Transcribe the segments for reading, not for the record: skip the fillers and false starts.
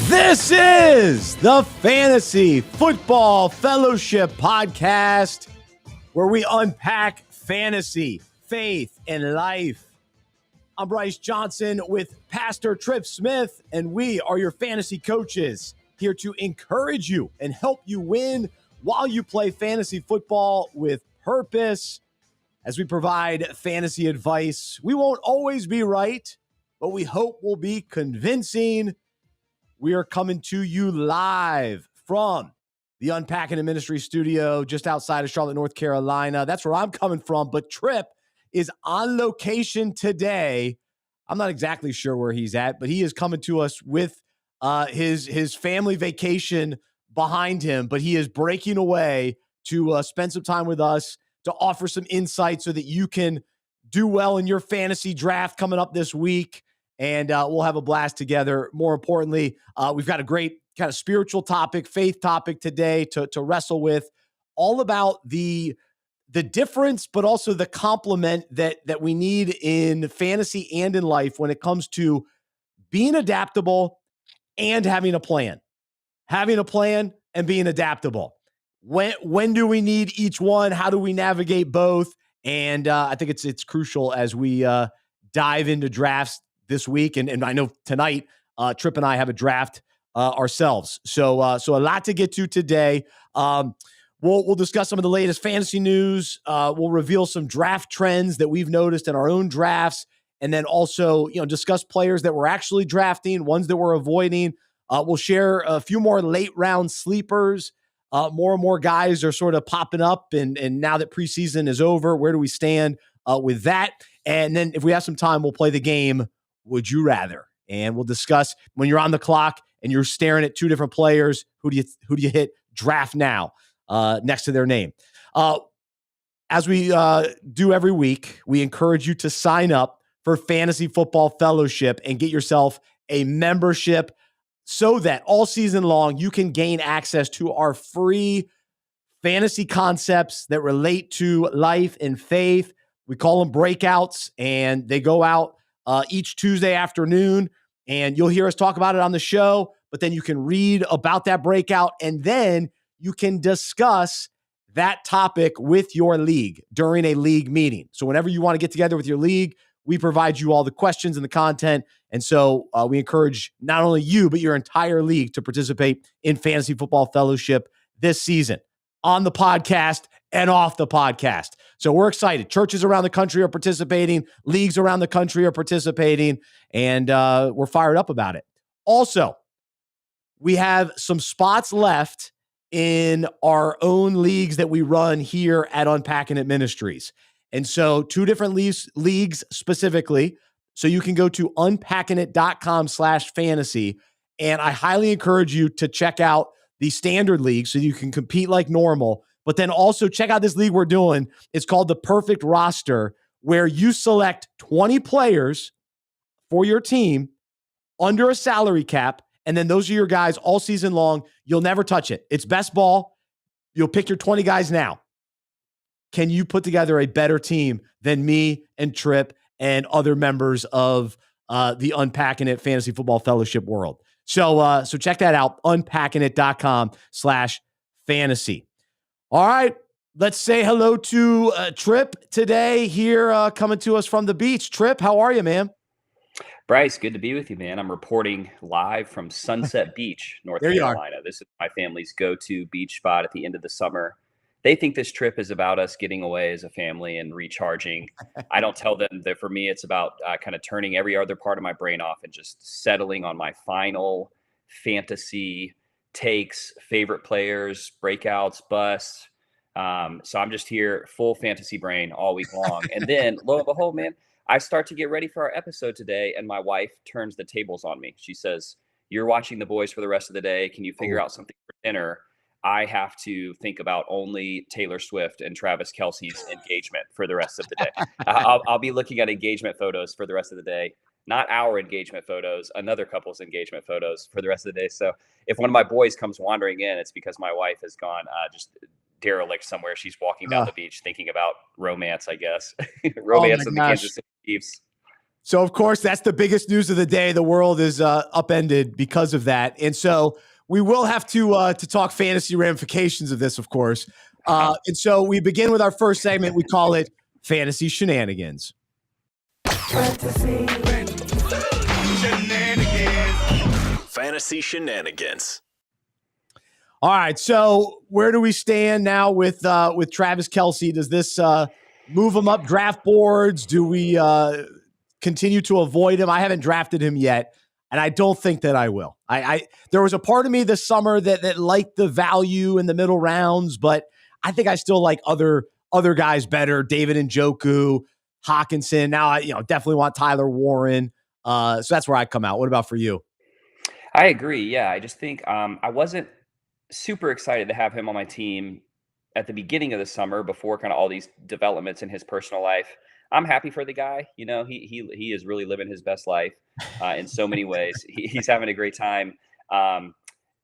This is the Fantasy Football Fellowship Podcast, where we unpack fantasy, faith, and life. I'm Bryce Johnson with Pastor Trip Smith, and we are your fantasy coaches here to encourage you and help you win while you play fantasy football with purpose. As we provide fantasy advice, we won't always be right, but we hope we'll be convincing. We are coming to you live from the Unpacking It Ministry studio just outside of Charlotte, North Carolina. That's where I'm coming from, but Trip is on location today. I'm not exactly sure where he's at, but he is coming to us with his family vacation behind him, but he is breaking away to spend some time with us to offer some insight so that you can do well in your fantasy draft coming up this week. And we'll have a blast together. More importantly, we've got a great kind of spiritual topic, faith topic today to wrestle with, all about the difference, but also the complement that we need in fantasy and in life when it comes to being adaptable and having a plan. Having a plan and being adaptable. When do we need each one? How do we navigate both? And I think it's crucial as we dive into drafts this week, and I know tonight, Trip and I have a draft ourselves. So a lot to get to today. We'll discuss some of the latest fantasy news. We'll reveal some draft trends that we've noticed in our own drafts, and then also discuss players that we're actually drafting, ones that we're avoiding. We'll share a few more late round sleepers. More and more guys are sort of popping up, and now that preseason is over, where do we stand with that? And then if we have some time, we'll play the game Would You Rather, and we'll discuss when you're on the clock and you're staring at two different players, who do you hit draft now next to their name. As we do every week, we encourage you to sign up for Fantasy Football Fellowship and get yourself a membership so that all season long you can gain access to our free fantasy concepts that relate to life and faith. We call them breakouts, and they go out each Tuesday afternoon, and you'll hear us talk about it on the show, but then you can read about that breakout, and then you can discuss that topic with your league during a league meeting. So whenever you want to get together with your league, we provide you all the questions and the content, and so we encourage not only you, but your entire league to participate in Fantasy Football Fellowship this season on the podcast and off the podcast. So we're excited. Churches around the country are participating. Leagues around the country are participating, and we're fired up about it. Also, we have some spots left in our own leagues that we run here at Unpacking It Ministries. And so 2 different leagues specifically. So you can go to unpackingit.com/fantasy. And I highly encourage you to check out the standard league so you can compete like normal. But then also check out this league we're doing. It's called the Perfect Roster, where you select 20 players for your team under a salary cap. And then those are your guys all season long. You'll never touch it. It's best ball. You'll pick your 20 guys now. Can you put together a better team than me and Trip and other members of the Unpacking It Fantasy Football Fellowship world? So check that out, unpackingit.com/fantasy. All right, let's say hello to Trip today here coming to us from the beach. Trip, how are you, man? Bryce, good to be with you, man. I'm reporting live from Sunset Beach, North Carolina. This is my family's go-to beach spot at the end of the summer. They think this trip is about us getting away as a family and recharging. I don't tell them that for me, it's about kind of turning every other part of my brain off and just settling on my final fantasy takes, favorite players, breakouts, busts. So I'm just here, full fantasy brain all week long. And then, lo and behold, man, I start to get ready for our episode today, and my wife turns the tables on me. She says, "You're watching the boys for the rest of the day. Can you figure out something for dinner?" I have to think about only Taylor Swift and Travis Kelce's engagement for the rest of the day. I'll be looking at engagement photos for the rest of the day, not our engagement photos, another couple's engagement photos for the rest of the day. So if one of my boys comes wandering in, it's because my wife has gone just derelict somewhere. She's walking down the beach thinking about romance, I guess. Romance and the Kansas City Chiefs. So, of course, that's the biggest news of the day. The world is upended because of that. And so we will have to talk fantasy ramifications of this, of course. And so we begin with our first segment. We call it Fantasy Shenanigans. Fantasy Shenanigans. All right, so where do we stand now with Travis Kelce? Does this move him up draft boards? Do we continue to avoid him? I haven't drafted him yet, and I don't think that I will. There was a part of me this summer that liked the value in the middle rounds, but I think I still like other guys better. David Njoku, Hawkinson. Now I definitely want Tyler Warren. So that's where I come out. What about for you? I agree. Yeah, I just think I wasn't super excited to have him on my team at the beginning of the summer before kind of all these developments in his personal life. I'm happy for the guy. He is really living his best life in so many ways. He's having a great time.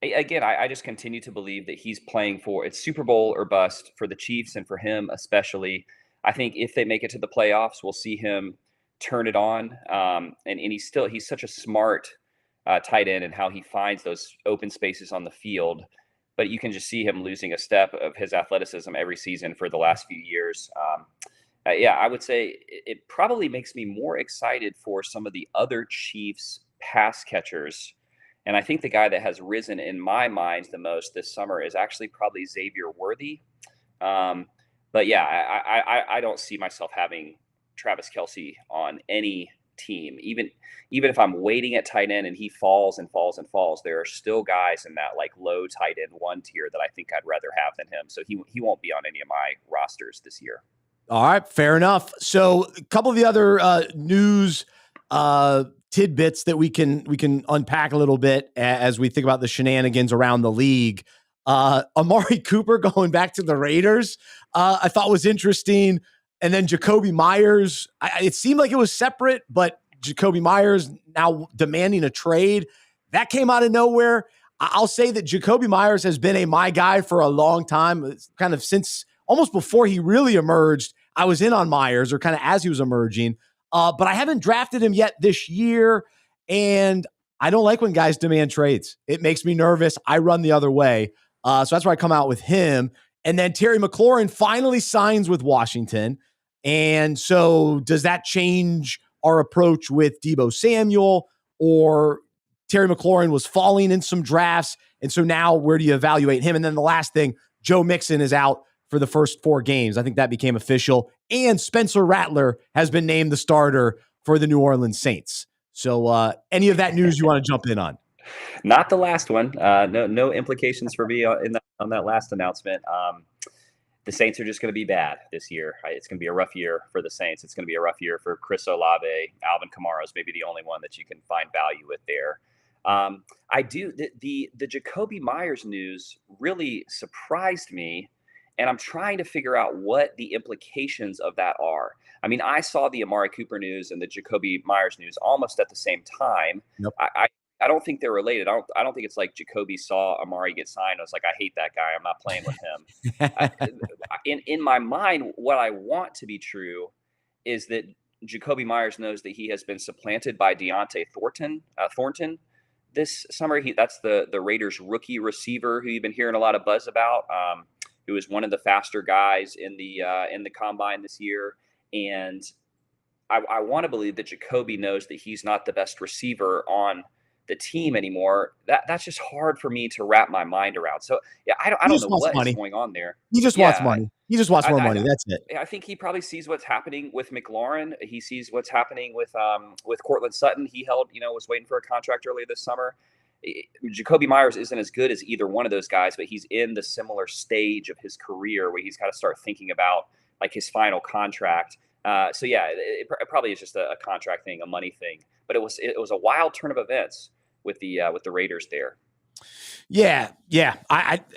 Again, I just continue to believe that he's playing for it's Super Bowl or bust for the Chiefs and for him especially. I think if they make it to the playoffs, we'll see him turn it on. And he's such a smart tight end and how he finds those open spaces on the field. But you can just see him losing a step of his athleticism every season for the last few years. I would say it probably makes me more excited for some of the other Chiefs pass catchers. And I think the guy that has risen in my mind the most this summer is actually probably Xavier Worthy. But yeah, I don't see myself having Travis Kelce on any team, even if I'm waiting at tight end and he falls and falls and falls, there are still guys in that like low tight end 1 tier that I think I'd rather have than him. So he won't be on any of my rosters this year. All right, fair enough. So a couple of the other news tidbits that we can unpack a little bit as we think about the shenanigans around the league. Amari Cooper going back to the Raiders, I thought was interesting. And then Jacoby Myers, it seemed like it was separate, but Jacoby Myers now demanding a trade. That came out of nowhere. I'll say that Jacoby Myers has been my guy for a long time. It's kind of since almost before he really emerged, I was in on Myers, or kind of as he was emerging. But I haven't drafted him yet this year, and I don't like when guys demand trades. It makes me nervous. I run the other way. So that's where I come out with him. And then Terry McLaurin finally signs with Washington. And so does that change our approach with Deebo Samuel, or Terry McLaurin was falling in some drafts? And so now where do you evaluate him? And then the last thing, Joe Mixon is out for the first 4 games. I think that became official. And Spencer Rattler has been named the starter for the New Orleans Saints. So any of that news you want to jump in on? Not the last one. No implications for me on that last announcement. The Saints are just going to be bad this year. It's going to be a rough year for the Saints. It's going to be a rough year for Chris Olave. Alvin Kamara is maybe the only one that you can find value with there. The Jacoby Myers news really surprised me, and I'm trying to figure out what the implications of that are. I mean, I saw the Amari Cooper news and the Jacoby Myers news almost at the same time. Yep. I don't think they're related. I don't think it's like Jacoby saw Amari get signed. I was like, I hate that guy. I'm not playing with him. In my mind, what I want to be true is that Jacoby Myers knows that he has been supplanted by Deontay Thornton this summer. That's the Raiders rookie receiver who you've been hearing a lot of buzz about, who is one of the faster guys in the combine this year. And I want to believe that Jacoby knows that he's not the best receiver on the team anymore. That's just hard for me to wrap my mind around. So yeah, I don't know what is going on there. He just wants money. He just wants more money. That's it. I think he probably sees what's happening with McLaurin. He sees what's happening with Cortland Sutton. He was waiting for a contract earlier this summer. Jacoby Myers isn't as good as either one of those guys, but he's in the similar stage of his career where he's got to start thinking about like his final contract. So yeah, it probably is just a contract thing, a money thing. But it was a wild turn of events with the Raiders there. Yeah.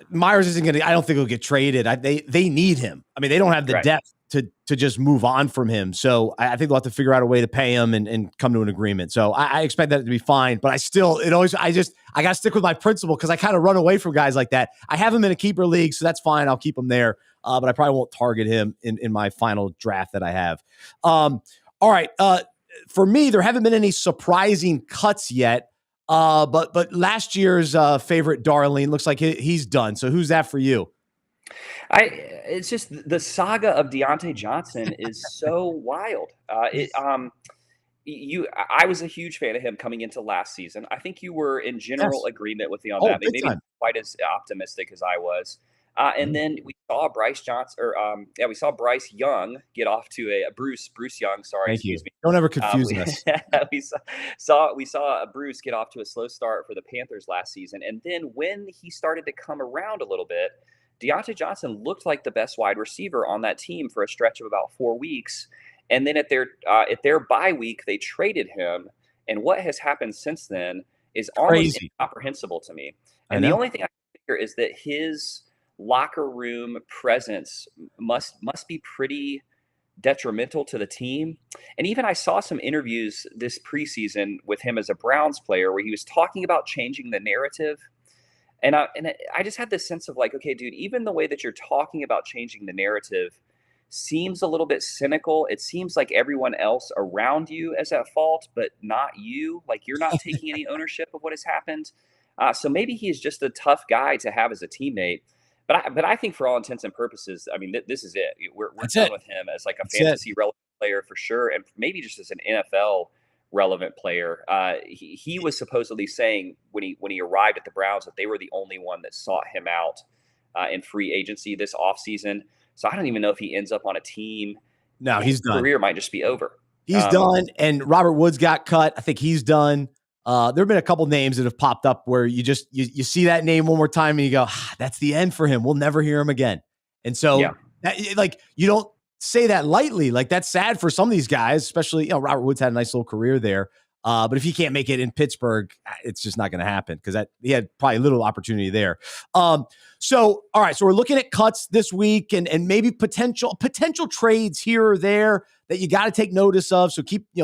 Myers isn't gonna. I don't think he'll get traded. They need him. I mean, they don't have the depth to just move on from him. So I think they'll have to figure out a way to pay him and come to an agreement. So I expect that to be fine. But I got to stick with my principle because I kind of run away from guys like that. I have him in a keeper league, so that's fine. I'll keep him there. But I probably won't target him in my final draft that I have. All right. for me, there haven't been any surprising cuts yet. But last year's favorite Darlene looks like he's done. So who's that for you? It's just the saga of Deontay Johnson is so wild. I was a huge fan of him coming into last season. I think you were in general agreement with me on that. Maybe not quite as optimistic as I was. And then we saw we saw Bryce Young get off to a Bruce Young. Sorry, excuse me. Don't ever confuse us. We saw Bruce get off to a slow start for the Panthers last season, and then when he started to come around a little bit, Deontay Johnson looked like the best wide receiver on that team for a stretch of about 4 weeks. And then at their bye week, they traded him. And what has happened since then is almost incomprehensible to me. And the only thing I can figure is that his locker room presence must be pretty detrimental to the team. And even I saw some interviews this preseason with him as a Browns player where he was talking about changing the narrative. And I just had this sense of like, okay, dude, even the way that you're talking about changing the narrative seems a little bit cynical. It seems like everyone else around you is at fault, but not you. Like you're not taking any ownership of what has happened. So maybe he's just a tough guy to have as a teammate. But I think for all intents and purposes, I mean, this is it. We're done with him as like a fantasy relevant player for sure, and maybe just as an NFL relevant player. He was supposedly saying when he arrived at the Browns that they were the only one that sought him out in free agency this offseason. So I don't even know if he ends up on a team. No, he's done. His career might just be over. He's done, and Robert Woods got cut. I think he's done. There have been a couple names that have popped up where you see that name one more time and you go, that's the end for him. We'll never hear him again. And so you don't say that lightly. Like that's sad for some of these guys, especially, Robert Woods had a nice little career there. But if he can't make it in Pittsburgh, it's just not going to happen because he had probably little opportunity there. So, all right. So we're looking at cuts this week and maybe potential trades here or there that you got to take notice of. So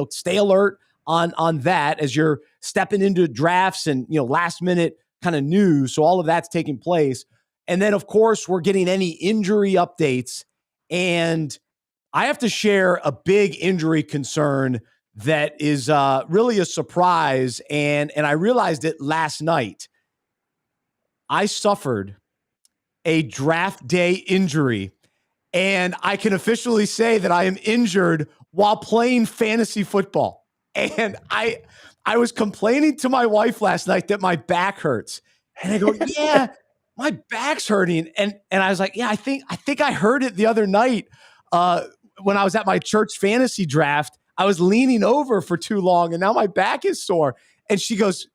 stay alert on that as you're stepping into drafts and, last minute kind of news. So all of that's taking place. And then of course we're getting any injury updates, and I have to share a big injury concern that is really a surprise. And I realized it last night. I suffered a draft day injury, and I can officially say that I am injured while playing fantasy football. And I was complaining to my wife last night that my back hurts. And I go, yeah, my back's hurting. And I was like, yeah, I think I heard it the other night when I was at my church fantasy draft. I was leaning over for too long and now my back is sore. And she goes,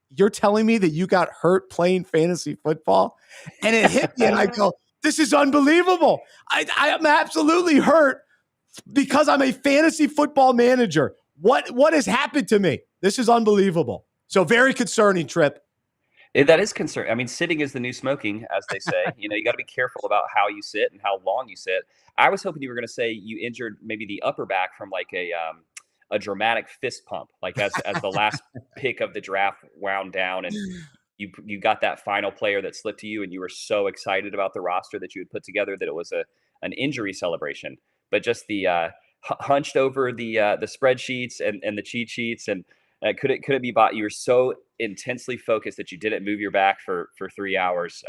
you're telling me that you got hurt playing fantasy football? And it hit me and I go, this is unbelievable. I am absolutely hurt because I'm a fantasy football manager. What has happened to me? This is unbelievable. So very concerning, Trip. That is concerning. I mean, sitting is the new smoking, as they say. You got to be careful about how you sit and how long you sit. I was hoping you were going to say you injured maybe the upper back from like a dramatic fist pump, like as the last pick of the draft wound down and you got that final player that slipped to you and you were so excited about the roster that you had put together that it was an injury celebration. But just the hunched over the spreadsheets and the cheat sheets and could it be bought? You were so intensely focused that you didn't move your back for 3 hours.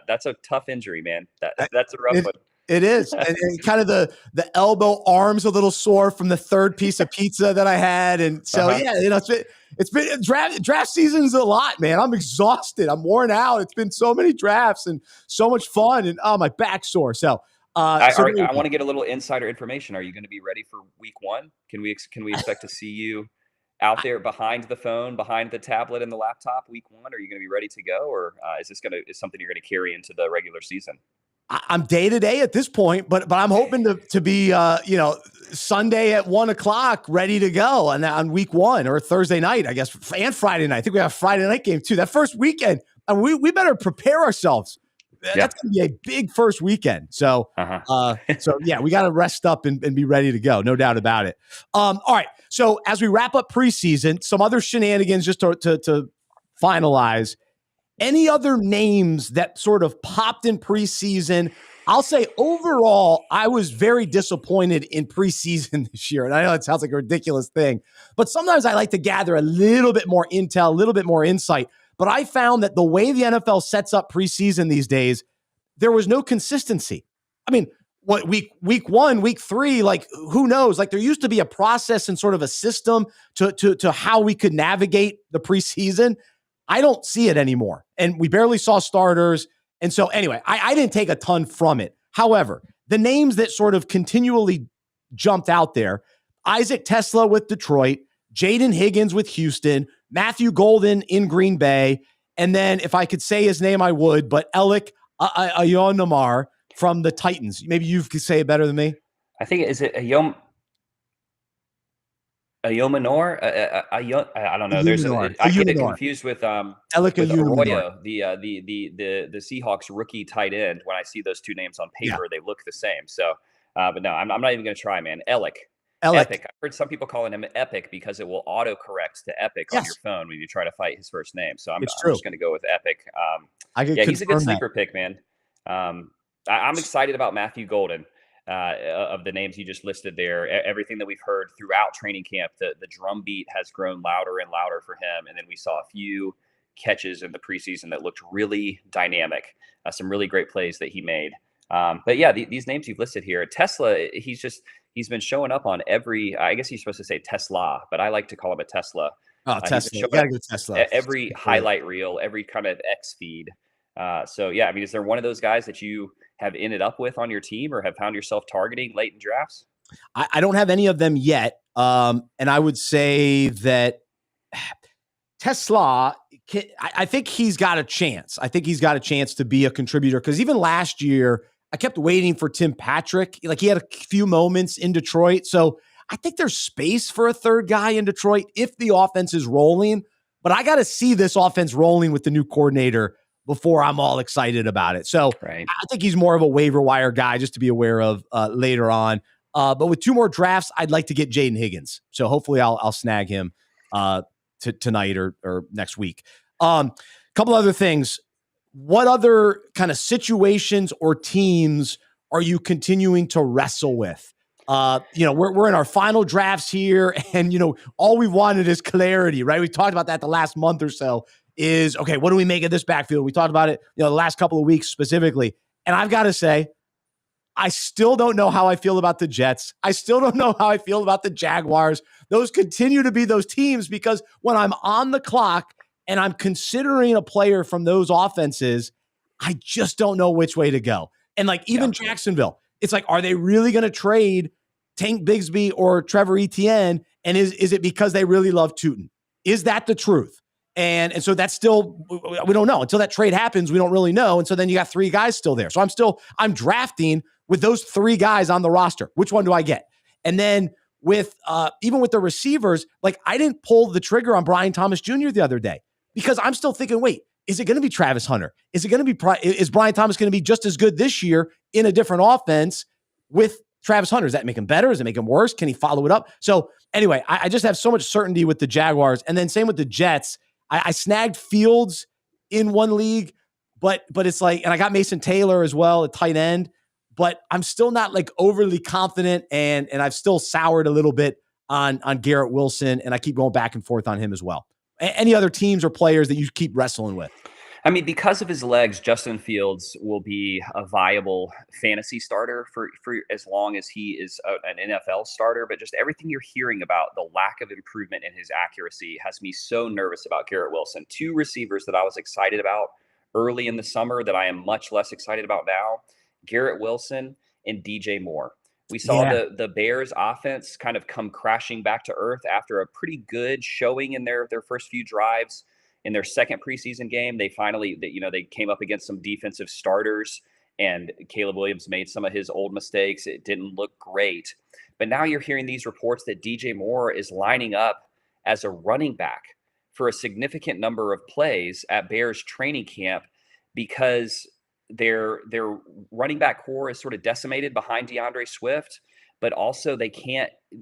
That's a tough injury, man. That's a rough one. It is. And kind of the elbow arms a little sore from the third piece of pizza that I had. And so, it's been draft season's a lot, man. I'm exhausted. I'm worn out. It's been so many drafts and so much fun and my back's sore. So, I want to get a little insider information. Are you going to be ready for week 1? Can we expect to see you out there behind the phone, behind the tablet and the laptop week 1? Are you going to be ready to go, or is something you're going to carry into the regular season? I'm day to day at this point, but I'm hoping to be Sunday at 1:00 ready to go, and on week 1 or Thursday night, I guess, and Friday night. I think we have a Friday night game too. That first weekend, and we better prepare ourselves. That's going to be a big first weekend. So, we got to rest up and be ready to go. No doubt about it. All right. So as we wrap up preseason, some other shenanigans just to finalize. Any other names that sort of popped in preseason I'll say overall, I was very disappointed in preseason this year. And I know it sounds like a ridiculous thing, but sometimes I like to gather a little bit more intel, a little bit more insight. But I found that the way the NFL sets up preseason these days, there was no consistency. I mean, what week 1, week 3, like who knows? Like there used to be a process and sort of a system to how we could navigate the preseason. I don't see it anymore. And we barely saw starters. And so anyway, I didn't take a ton from it. However, the names that sort of continually jumped out there, Isaac Tesla with Detroit, Jaden Higgins with Houston, Matthew Golden in Green Bay, and then if I could say his name, I would, but Alec Ayonamar from the Titans. Maybe you could say it better than me. I think, is it Ayomanor? I don't know. I get it confused with Arroyo, the Seahawks rookie tight end. When I see those two names on paper, they look the same. So, but no, I'm not even going to try, man. Epic. I've heard some people calling him Epic because it will autocorrect to Epic on your phone when you try to fight his first name. So I'm just going to go with Epic. He's a good sleeper pick, man. I'm excited about Matthew Golden. Of the names you just listed there, everything that we've heard throughout training camp, the drumbeat has grown louder and louder for him. And then we saw a few catches in the preseason that looked really dynamic, some really great plays that he made. But yeah, these names you've listed here, Tesla, he's been showing up on every, I guess he's supposed to say Tesla, but I like to call him a Tesla. Oh, Tesla. You gotta go Tesla. Every highlight reel, every kind of X feed. So yeah, I mean, is there one of those guys that you have ended up with on your team or have found yourself targeting late in drafts? I don't have any of them yet. And I would say that Tesla, I think he's got a chance. I think he's got a chance to be a contributor because even last year, I kept waiting for Tim Patrick. Like he had a few moments in Detroit. So I think there's space for a third guy in Detroit if the offense is rolling. But I got to see this offense rolling with the new coordinator before I'm all excited about it. So I think he's more of a waiver wire guy just to be aware of later on. But with 2 more drafts, I'd like to get Jaden Higgins. So hopefully I'll snag him tonight or next week. Couple other things. What other kind of situations or teams are you continuing to wrestle with? We're in our final drafts here and, all we wanted is clarity, right? We talked about that the last month or so. Is, okay, what do we make of this backfield? We talked about it, the last couple of weeks specifically. And I've got to say, I still don't know how I feel about the Jets. I still don't know how I feel about the Jaguars. Those continue to be those teams because when I'm on the clock and I'm considering a player from those offenses, I just don't know which way to go. And like even Jacksonville, it's like, are they really going to trade Tank Bigsby or Trevor Etienne? And is it because they really love Tootin? Is that the truth? And so that's still, we don't know until that trade happens. We don't really know. And so then you got 3 guys still there. So I'm drafting with those 3 guys on the roster. Which one do I get? And then with, even with the receivers, like I didn't pull the trigger on Brian Thomas Jr. the other day because I'm still thinking, wait, is it going to be Travis Hunter? Is Brian Thomas going to be just as good this year in a different offense with Travis Hunter? Does that make him better? Does it make him worse? Can he follow it up? So anyway, I just have so much certainty with the Jaguars. And then same with the Jets. I snagged Fields in one league, but it's like, and I got Mason Taylor as well at tight end, but I'm still not like overly confident and I've still soured a little bit on Garrett Wilson and I keep going back and forth on him as well. Any other teams or players that you keep wrestling with? I mean, because of his legs, Justin Fields will be a viable fantasy starter for as long as he is an NFL starter. But just everything you're hearing about the lack of improvement in his accuracy has me so nervous about Garrett Wilson. 2 receivers that I was excited about early in the summer that I am much less excited about now, Garrett Wilson and DJ Moore. We saw the Bears offense kind of come crashing back to earth after a pretty good showing in their first few drives. In their second preseason game, they finally, they came up against some defensive starters and Caleb Williams made some of his old mistakes. It didn't look great. But now you're hearing these reports that DJ Moore is lining up as a running back for a significant number of plays at Bears training camp because their running back core is sort of decimated behind DeAndre Swift. But also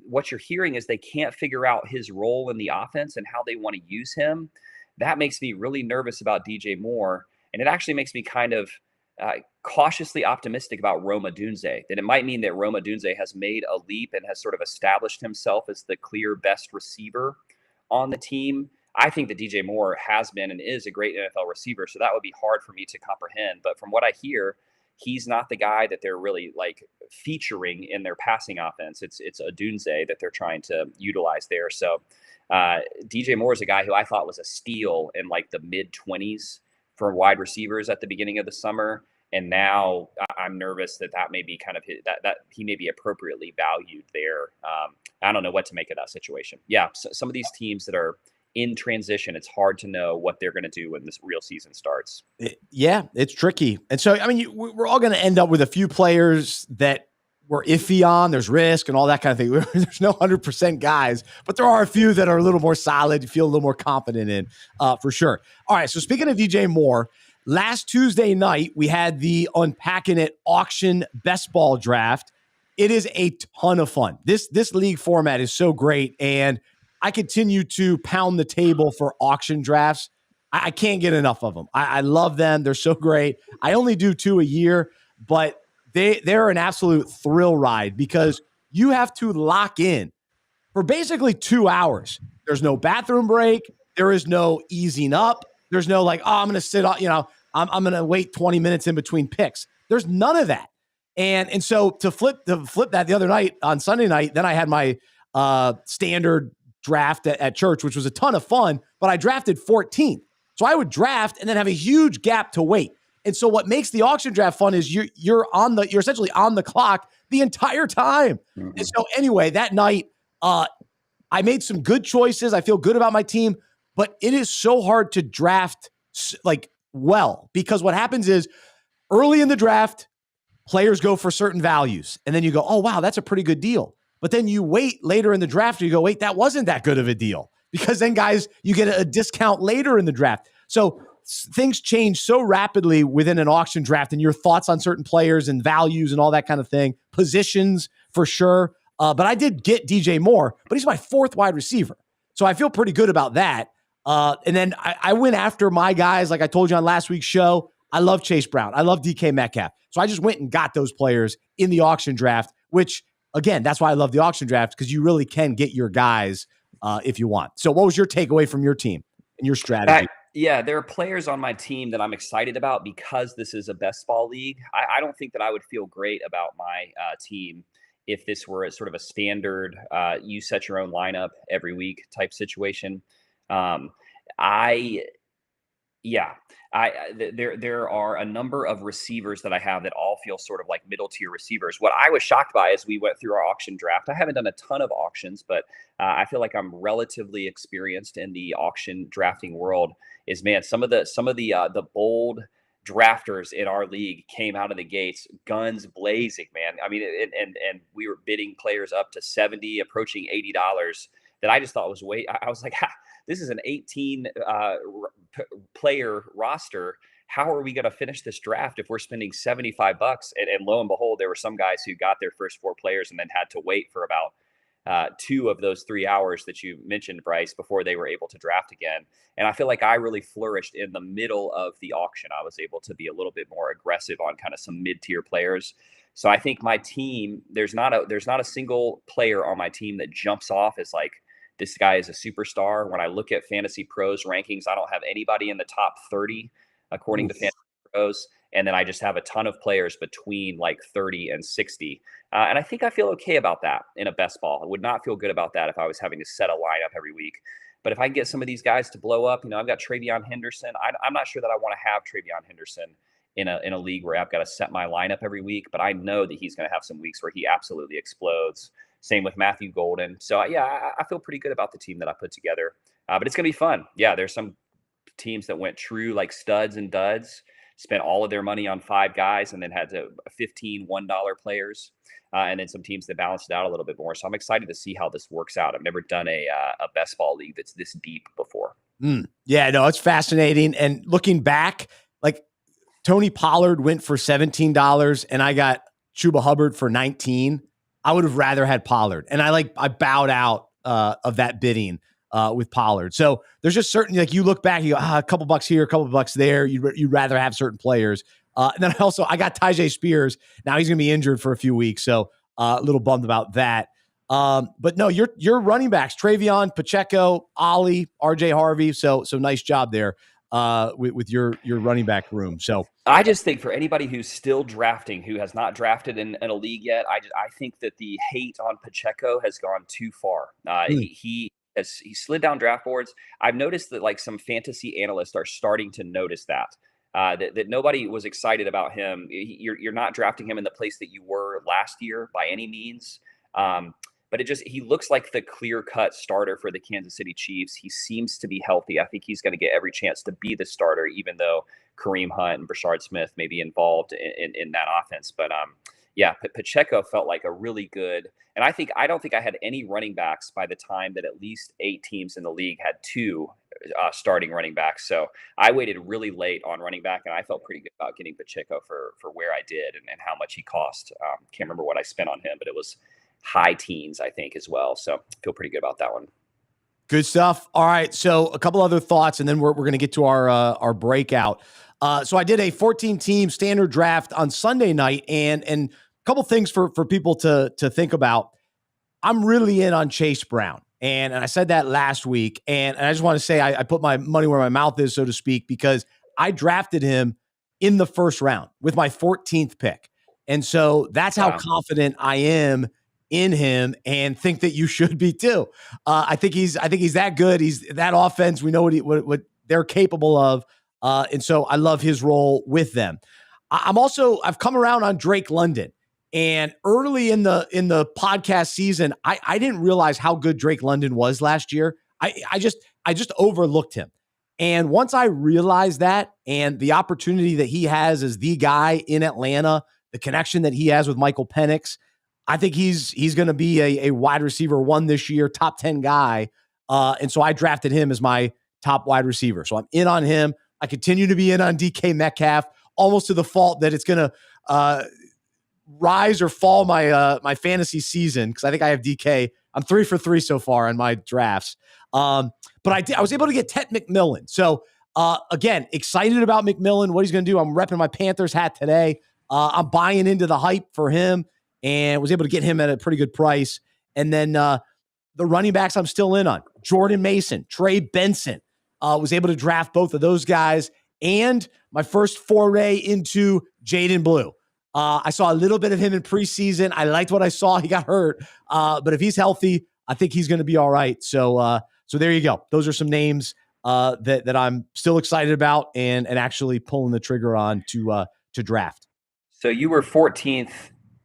what you're hearing is they can't figure out his role in the offense and how they want to use him. That makes me really nervous about DJ Moore. And it actually makes me kind of cautiously optimistic about Roma Dunze, that it might mean that Roma Dunze has made a leap and has sort of established himself as the clear best receiver on the team. I think that DJ Moore has been and is a great NFL receiver, so that would be hard for me to comprehend. But from what I hear, he's not the guy that they're really like featuring in their passing offense. It's a Dunze that they're trying to utilize there. So DJ Moore is a guy who I thought was a steal in like the mid-20s for wide receivers at the beginning of the summer. And now I'm nervous that may be kind of that he may be appropriately valued there. I don't know what to make of that situation. Yeah, so some of these teams that are in transition, it's hard to know what they're going to do when this real season starts. Yeah, it's tricky. And so, I mean, we're all going to end up with a few players that we're iffy on. There's risk and all that kind of thing. There's no 100% guys, but there are a few that are a little more solid, you feel a little more confident in for sure. All right, so speaking of DJ Moore, last Tuesday night, we had the Unpacking It auction best ball draft. It is a ton of fun. This league format is so great, and I continue to pound the table for auction drafts. I can't get enough of them. I love them. They're so great. I only do 2 a year, but they're an absolute thrill ride because you have to lock in for basically 2 hours. There's no bathroom break. There is no easing up. There's no like, I'm going to sit on, I'm going to wait 20 minutes in between picks. There's none of that. And so to flip that the other night on Sunday night, then I had my standard draft at church, which was a ton of fun, but I drafted 14th. So I would draft and then have a huge gap to wait. And so what makes the auction draft fun is you're essentially on the clock the entire time. Mm-hmm. And so anyway, that night, I made some good choices. I feel good about my team, but it is so hard to draft like well, because what happens is early in the draft, players go for certain values. And then you go, oh, wow, that's a pretty good deal. But then you wait later in the draft and you go, wait, that wasn't that good of a deal. Because then guys, you get a discount later in the draft. So things change so rapidly within an auction draft, and your thoughts on certain players and values and all that kind of thing, positions for sure. But I did get DJ Moore, but he's my 4th wide receiver. So I feel pretty good about that. And then I went after my guys, like I told you on last week's show. I love Chase Brown. I love DK Metcalf. So I just went and got those players in the auction draft, which, again, that's why I love the auction draft, because you really can get your guys if you want. So what was your takeaway from your team and your strategy? Yeah, there are players on my team that I'm excited about because this is a best ball league. I don't think that I would feel great about my team if this were sort of a standard you set your own lineup every week type situation. There are a number of receivers that I have that all feel sort of like middle tier receivers. What I was shocked by as we went through our auction draft, I haven't done a ton of auctions, but I feel like I'm relatively experienced in the auction drafting world. Is, man, some of the bold drafters in our league came out of the gates guns blazing, man. I mean, and we were bidding players up to $70, approaching $80 that I just thought was I was like, this is an 18 player roster. How are we going to finish this draft if we're spending $75? And lo and behold, there were some guys who got their first 4 players and then had to wait for about 2 of those 3 hours that you mentioned, Bryce, before they were able to draft again. And I feel like I really flourished in the middle of the auction. I was able to be a little bit more aggressive on kind of some mid-tier players. So I think my team, there's not a single player on my team that jumps off as like, this guy is a superstar. When I look at Fantasy Pros rankings, I don't have anybody in the top 30 according to Fantasy Pros. And then I just have a ton of players between like 30 and 60. And I think I feel okay about that in a best ball. I would not feel good about that if I was having to set a lineup every week. But if I can get some of these guys to blow up, I've got Travion Henderson. I'm not sure that I want to have Travion Henderson in a league where I've got to set my lineup every week, but I know that he's going to have some weeks where he absolutely explodes. Same with Matthew Golden. So yeah, I feel pretty good about the team that I put together. But it's going to be fun. Yeah, there's some teams that went true like studs and duds, spent all of their money on 5 guys and then had to 15 $1 players. And then some teams that balanced it out a little bit more. So I'm excited to see how this works out. I've never done a best ball league that's this deep before. Yeah, no, it's fascinating. And looking back, like Tony Pollard went for $17 and I got Chuba Hubbard for $19. I would have rather had Pollard. And I bowed out of that bidding with Pollard. So there's just certain, like you look back, you go, a couple bucks here, a couple bucks there. You'd rather have certain players. And then I got Tyjae Spears. Now he's going to be injured for a few weeks, so a little bummed about that. But no, your running backs, Travion, Pacheco, Ollie, RJ Harvey. So nice job there with your running back room. So I just think for anybody who's still drafting, who has not drafted in a league yet, I think that the hate on Pacheco has gone too far. He slid down draft boards. I've noticed that like some fantasy analysts are starting to notice that. That nobody was excited about him. You're not drafting him in the place that you were last year by any means. But he looks like the clear-cut starter for the Kansas City Chiefs. He seems to be healthy. I think he's going to get every chance to be the starter, even though Kareem Hunt and Brashard Smith may be involved in that offense. But Pacheco felt like a really good, and I don't think I had any running backs by the time that at least 8 teams in the league had 2 starting running backs. So I waited really late on running back, and I felt pretty good about getting Pacheco for where I did and how much he cost. Can't remember what I spent on him, but it was high teens, I think, as well. So feel pretty good about that one. Good stuff. All right. So a couple other thoughts, and then we're going to get to our breakout. So I did a 14-team standard draft on Sunday night, and a couple things for people to think about. I'm really in on Chase Brown, and I said that last week, and I just want to say I put my money where my mouth is, so to speak, because I drafted him in the first round with my 14th pick, and so that's how confident I am in him, and think that you should be too. I think he's that good. He's that offense. We know what they're capable of. And so I love his role with them. I've come around on Drake London, and early in the podcast season, I didn't realize how good Drake London was last year. I just overlooked him. And once I realized that, and the opportunity that he has as the guy in Atlanta, the connection that he has with Michael Penix, I think he's going to be a wide receiver 1 this year, top 10 guy. And so I drafted him as my top wide receiver. So I'm in on him. I continue to be in on DK Metcalf, almost to the fault that it's going to rise or fall my fantasy season, because I think I have DK. I'm 3 for 3 so far on my drafts. But I was able to get Ted McMillan. So again, excited about McMillan, what he's going to do. I'm repping my Panthers hat today. I'm buying into the hype for him, and was able to get him at a pretty good price. And then the running backs I'm still in on. Jordan Mason, Trey Benson. Was able to draft both of those guys. And my first foray into Jaden Blue. I saw a little bit of him in preseason. I liked what I saw. He got hurt. But if he's healthy, I think he's going to be all right. So there you go. Those are some names that I'm still excited about and actually pulling the trigger on to draft. So you were 14th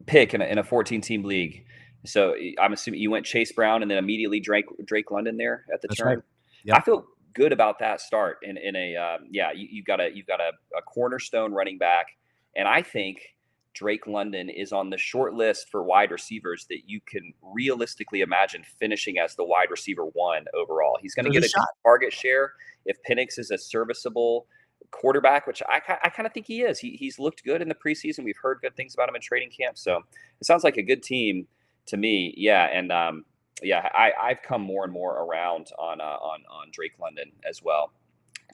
pick in a 14-team league. So I'm assuming you went Chase Brown and then immediately Drake London there at the turn. Right. Yep. I feel good about that start you've got a cornerstone running back, and I think Drake London is on the short list for wide receivers that you can realistically imagine finishing as the wide receiver 1 overall. He's going to get a target share if Penix is a serviceable quarterback, which I kind of think he is. He's looked good in the preseason. We've heard good things about him in training camp. So it sounds like a good team to me. Yeah. And I've come more and more around on Drake London as well.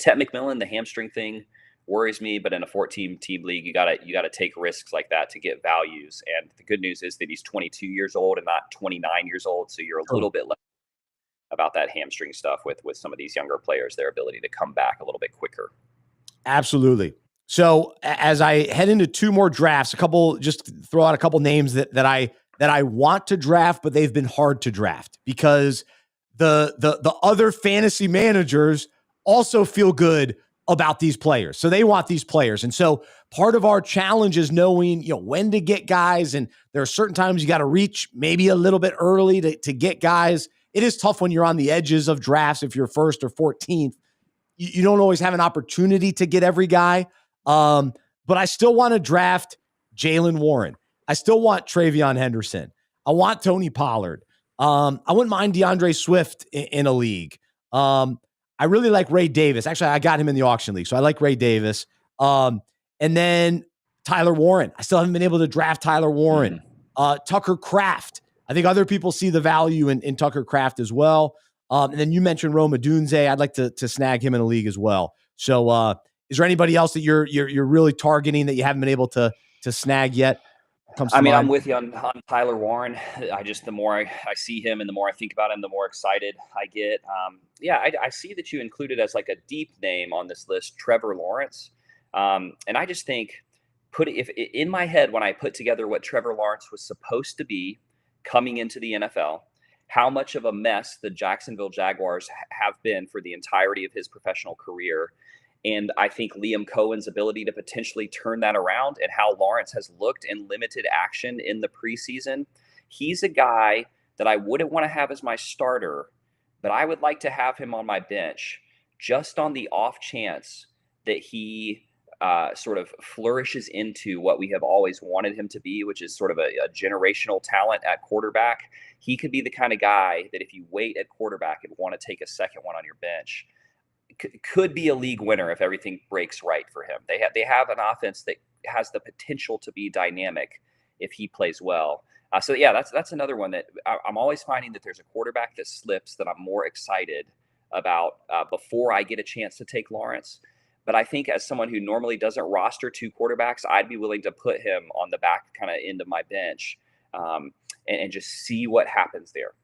Ted McMillan, the hamstring thing worries me, but in a 14-team league, you gotta take risks like that to get values. And the good news is that he's 22 years old and not 29 years old. So you're a little bit less about that hamstring stuff with some of these younger players, their ability to come back a little bit quicker. Absolutely. So as I head into 2 more drafts, just throw out a couple names that I want to draft, but they've been hard to draft because the other fantasy managers also feel good about these players. So they want these players. And so part of our challenge is knowing, when to get guys. And there are certain times you got to reach maybe a little bit early to get guys. It is tough when you're on the edges of drafts. If you're 1st or 14th, you don't always have an opportunity to get every guy. But I still want to draft Jaylen Warren. I still want Travion Henderson. I want Tony Pollard. I wouldn't mind DeAndre Swift in a league. I really like Ray Davis. Actually, I got him in the auction league, so I like Ray Davis. And then Tyler Warren. I still haven't been able to draft Tyler Warren. Tucker Kraft. I think other people see the value in Tucker Kraft as well. And then you mentioned Rome Odunze. I'd like to snag him in a league as well. So Is there anybody else that you're really targeting that you haven't been able to snag yet? I mean, I'm with you on Tyler Warren. The more I see him and the more I think about him, the more excited I get. I see that you included as like a deep name on this list, Trevor Lawrence. And I just think if in my head, when I put together what Trevor Lawrence was supposed to be coming into the NFL, how much of a mess the Jacksonville Jaguars have been for the entirety of his professional career. And I think Liam Cohen's ability to potentially turn that around and how Lawrence has looked in limited action in the preseason. He's a guy that I wouldn't want to have as my starter, but I would like to have him on my bench just on the off chance that he sort of flourishes into what we have always wanted him to be, which is sort of a generational talent at quarterback. He could be the kind of guy that if you wait at quarterback and want to take a second one on your bench, could be a league winner if everything breaks right for him. They have an offense that has the potential to be dynamic if he plays well. That's another one that I'm always finding that there's a quarterback that slips that I'm more excited about before I get a chance to take Lawrence. But I think as someone who normally doesn't roster two quarterbacks, I'd be willing to put him on the back kind of end of my bench and just see what happens there.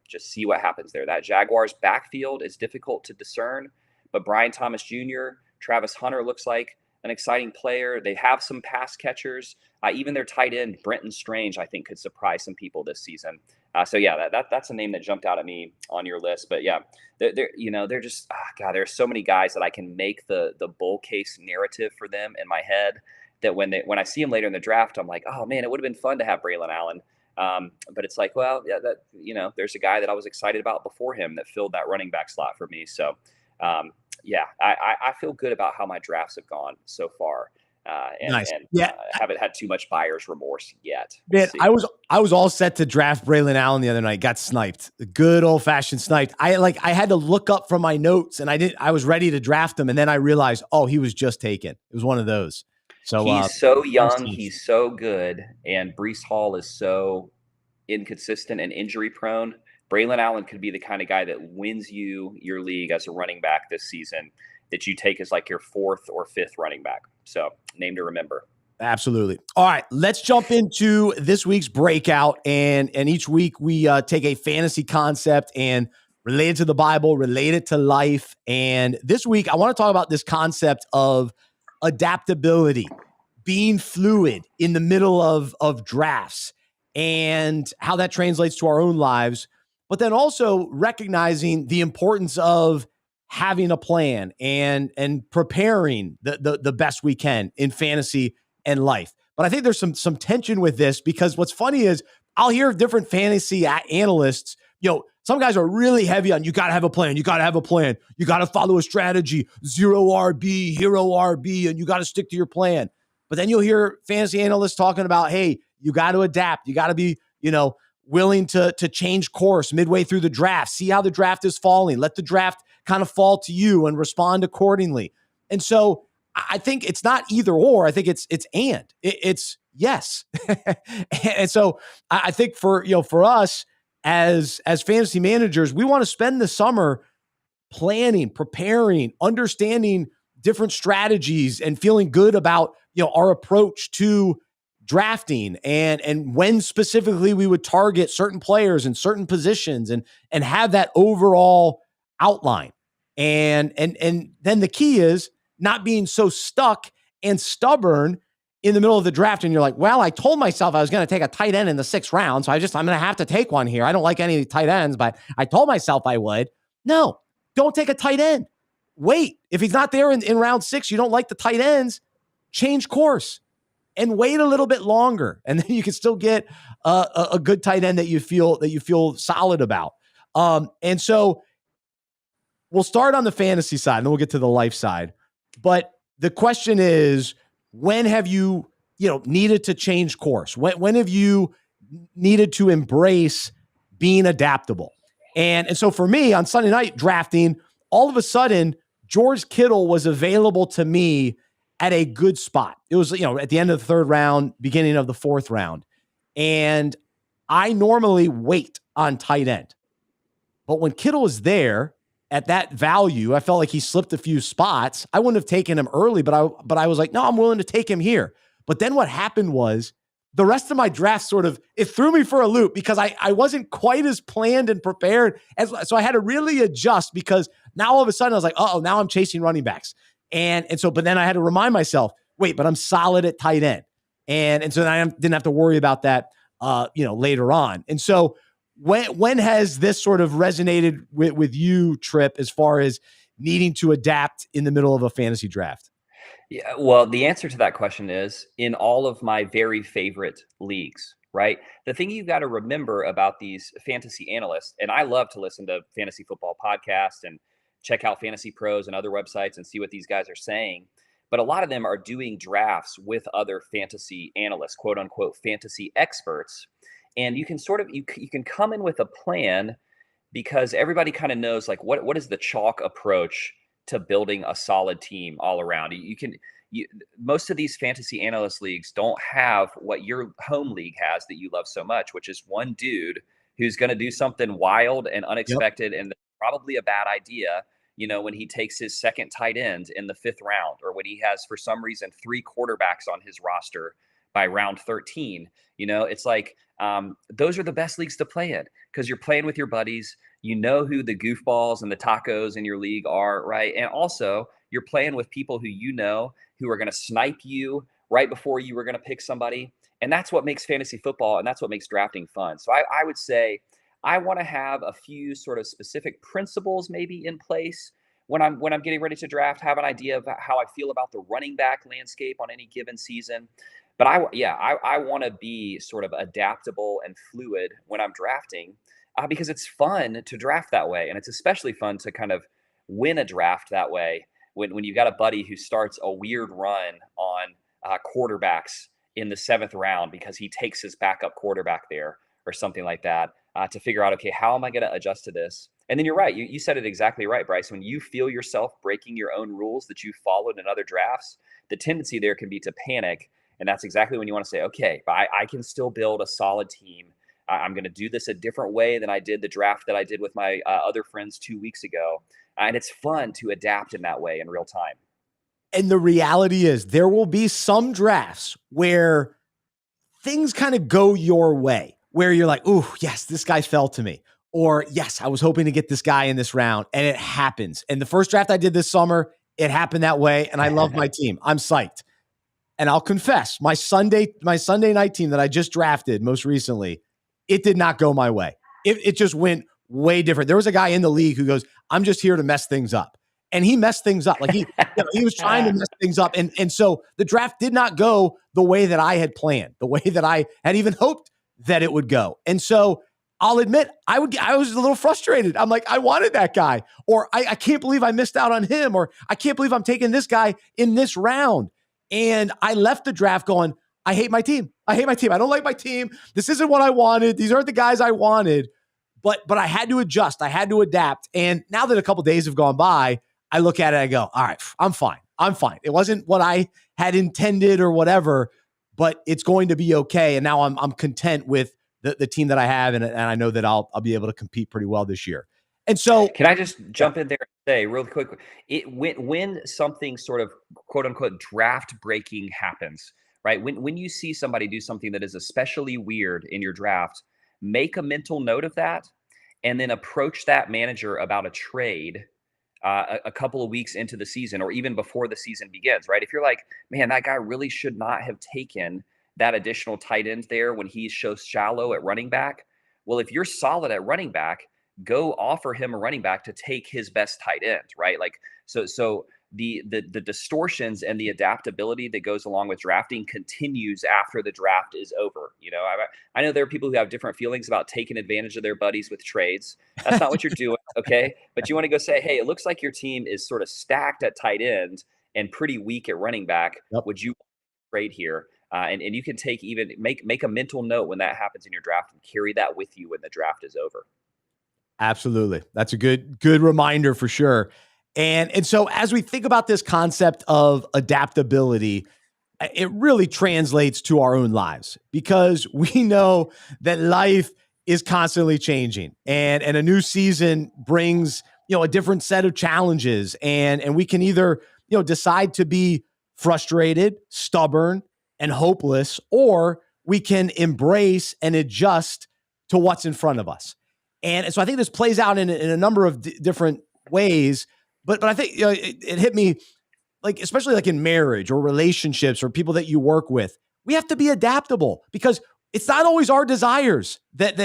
That Jaguars backfield is difficult to discern. But Brian Thomas Jr., Travis Hunter looks like an exciting player. They have some pass catchers. Even their tight end, Brenton Strange, I think could surprise some people this season. That's a name that jumped out at me on your list. But yeah, they're just, there's so many guys that I can make the bull case narrative for them in my head that when I see them later in the draft, I'm like, oh man, it would have been fun to have Braylon Allen. But it's like, well, yeah, there's a guy that I was excited about before him that filled that running back slot for me. So, I feel good about how my drafts have gone so far. Nice. Haven't had too much buyer's remorse yet. Man, I was all set to draft Braylon Allen the other night. Got sniped. Good old fashioned sniped. I had to look up from my notes and I was ready to draft him. And then I realized, he was just taken. It was one of those. So he's so young. He's so good. And Breece Hall is so inconsistent and injury prone. Braylon Allen could be the kind of guy that wins you your league as a running back this season that you take as like your fourth or fifth running back. So name to remember. Absolutely. All right, let's jump into this week's breakout. And each week we take a fantasy concept and relate it to the Bible, relate it to life. And this week I want to talk about this concept of adaptability, being fluid in the middle of drafts and how that translates to our own lives. But then also recognizing the importance of having a plan and preparing the best we can in fantasy and life. But I think there's some tension with this because what's funny is I'll hear different fantasy analysts, some guys are really heavy on you got to have a plan. You got to have a plan. You got to follow a strategy, 0 RB, hero RB, and you got to stick to your plan. But then you'll hear fantasy analysts talking about, hey, you got to adapt. You got to be, willing to change course midway through the draft, see how the draft is falling, let the draft kind of fall to you and respond accordingly. And so I think it's not either or. I think it's yes. And so I think for us as fantasy managers, we want to spend the summer planning, preparing, understanding different strategies and feeling good about, our approach to drafting and when specifically we would target certain players in certain positions and have that overall outline. And then the key is not being so stuck and stubborn in the middle of the draft. And you're like, well, I told myself I was going to take a tight end in the 6th round. So I'm going to have to take one here. I don't like any of the tight ends, but I told myself I would. No, don't take a tight end. Wait. If he's not there in round 6, you don't like the tight ends, change course. And wait a little bit longer, and then you can still get a good tight end that you feel solid about. And so we'll start on the fantasy side, and then we'll get to the life side. But the question is, when have you needed to change course? When have you needed to embrace being adaptable? And so for me on Sunday night drafting, all of a sudden George Kittle was available to me at a good spot. It was, at the end of the 3rd round, beginning of the 4th round. And I normally wait on tight end. But when Kittle was there, at that value, I felt like he slipped a few spots. I wouldn't have taken him early, but I was like, no, I'm willing to take him here. But then what happened was the rest of my draft it threw me for a loop because I wasn't quite as planned and prepared so I had to really adjust because now all of a sudden I was like, now I'm chasing running backs. But then I had to remind myself, wait, but I'm solid at tight end. And so then I didn't have to worry about that, later on. And so when has this sort of resonated with you, Trip, as far as needing to adapt in the middle of a fantasy draft? Yeah, well, the answer to that question is in all of my very favorite leagues, right? The thing you've got to remember about these fantasy analysts, and I love to listen to fantasy football podcasts and check out Fantasy Pros and other websites and see what these guys are saying. But a lot of them are doing drafts with other fantasy analysts, quote unquote, fantasy experts. And you can you can come in with a plan because everybody kind of knows like what is the chalk approach to building a solid team all around. Most of these fantasy analyst leagues don't have what your home league has that you love so much, which is one dude who's going to do something wild and unexpected and probably a bad idea, when he takes his second tight end in the 5th round, or when he has, for some reason, 3 quarterbacks on his roster by round 13. It's like those are the best leagues to play in because you're playing with your buddies. You know who the goofballs and the tacos in your league are, right? And also, you're playing with people who are going to snipe you right before you were going to pick somebody. And that's what makes fantasy football and that's what makes drafting fun. So I would say I want to have a few sort of specific principles maybe in place when I'm getting ready to draft, have an idea of how I feel about the running back landscape on any given season. But I want to be sort of adaptable and fluid when I'm drafting because it's fun to draft that way. And it's especially fun to kind of win a draft that way when you've got a buddy who starts a weird run on quarterbacks in the 7th round because he takes his backup quarterback there or something like that to figure out, okay, how am I going to adjust to this? And then you're right. You said it exactly right, Bryce. When you feel yourself breaking your own rules that you followed in other drafts, the tendency there can be to panic. And that's exactly when you want to say, okay, I can still build a solid team. I'm going to do this a different way than I did the draft that I did with my other friends 2 weeks ago. And it's fun to adapt in that way in real time. And the reality is there will be some drafts where things kind of go your way, where you're like, ooh, yes, this guy fell to me. Or yes, I was hoping to get this guy in this round. And it happens. And the first draft I did this summer, it happened that way. And I love my team. I'm psyched. And I'll confess, my Sunday night team that I just drafted most recently, it did not go my way. It just went way different. There was a guy in the league who goes, I'm just here to mess things up. And he messed things up. Like he was trying to mess things up. And so the draft did not go the way that I had planned, the way that I had even hoped that it would go. And so I'll admit, I was a little frustrated. I'm like, I wanted that guy, or I can't believe I missed out on him, or I can't believe I'm taking this guy in this round. And I left the draft going, I hate my team. I don't like my team. This isn't what I wanted. These aren't the guys I wanted. But I had to adjust. I had to adapt. And now that a couple days have gone by, I look at it and I go, all right, I'm fine. It wasn't what I had intended or whatever, but it's going to be okay. And now I'm content with the team that I have. And I know that I'll be able to compete pretty well this year. And so can I just jump in there and say real quick, when something sort of quote unquote draft breaking happens, right? When you see somebody do something that is especially weird in your draft, make a mental note of that and then approach that manager about a trade a couple of weeks into the season or even before the season begins, right? If you're like, man, that guy really should not have taken that additional tight end there when he's so shallow at running back. Well, if you're solid at running back, go offer him a running back to take his best tight end, right? Like, so the distortions and the adaptability that goes along with drafting continues after the draft is over. I know there are people who have different feelings about taking advantage of their buddies with trades. That's not what you're doing, okay? But you want to go say, hey, it looks like your team is sort of stacked at tight end and pretty weak at running back. Yep. Would you trade here? And you can make a mental note when that happens in your draft and carry that with you when the draft is over. Absolutely. That's a good reminder for sure. And so as we think about this concept of adaptability, it really translates to our own lives because we know that life is constantly changing and a new season brings, a different set of challenges, and we can either, decide to be frustrated, stubborn, and hopeless, or we can embrace and adjust to what's in front of us. And so I think this plays out in a number of different ways, but I think it hit me, like, especially like in marriage or relationships or people that you work with. We have to be adaptable because it's not always our desires that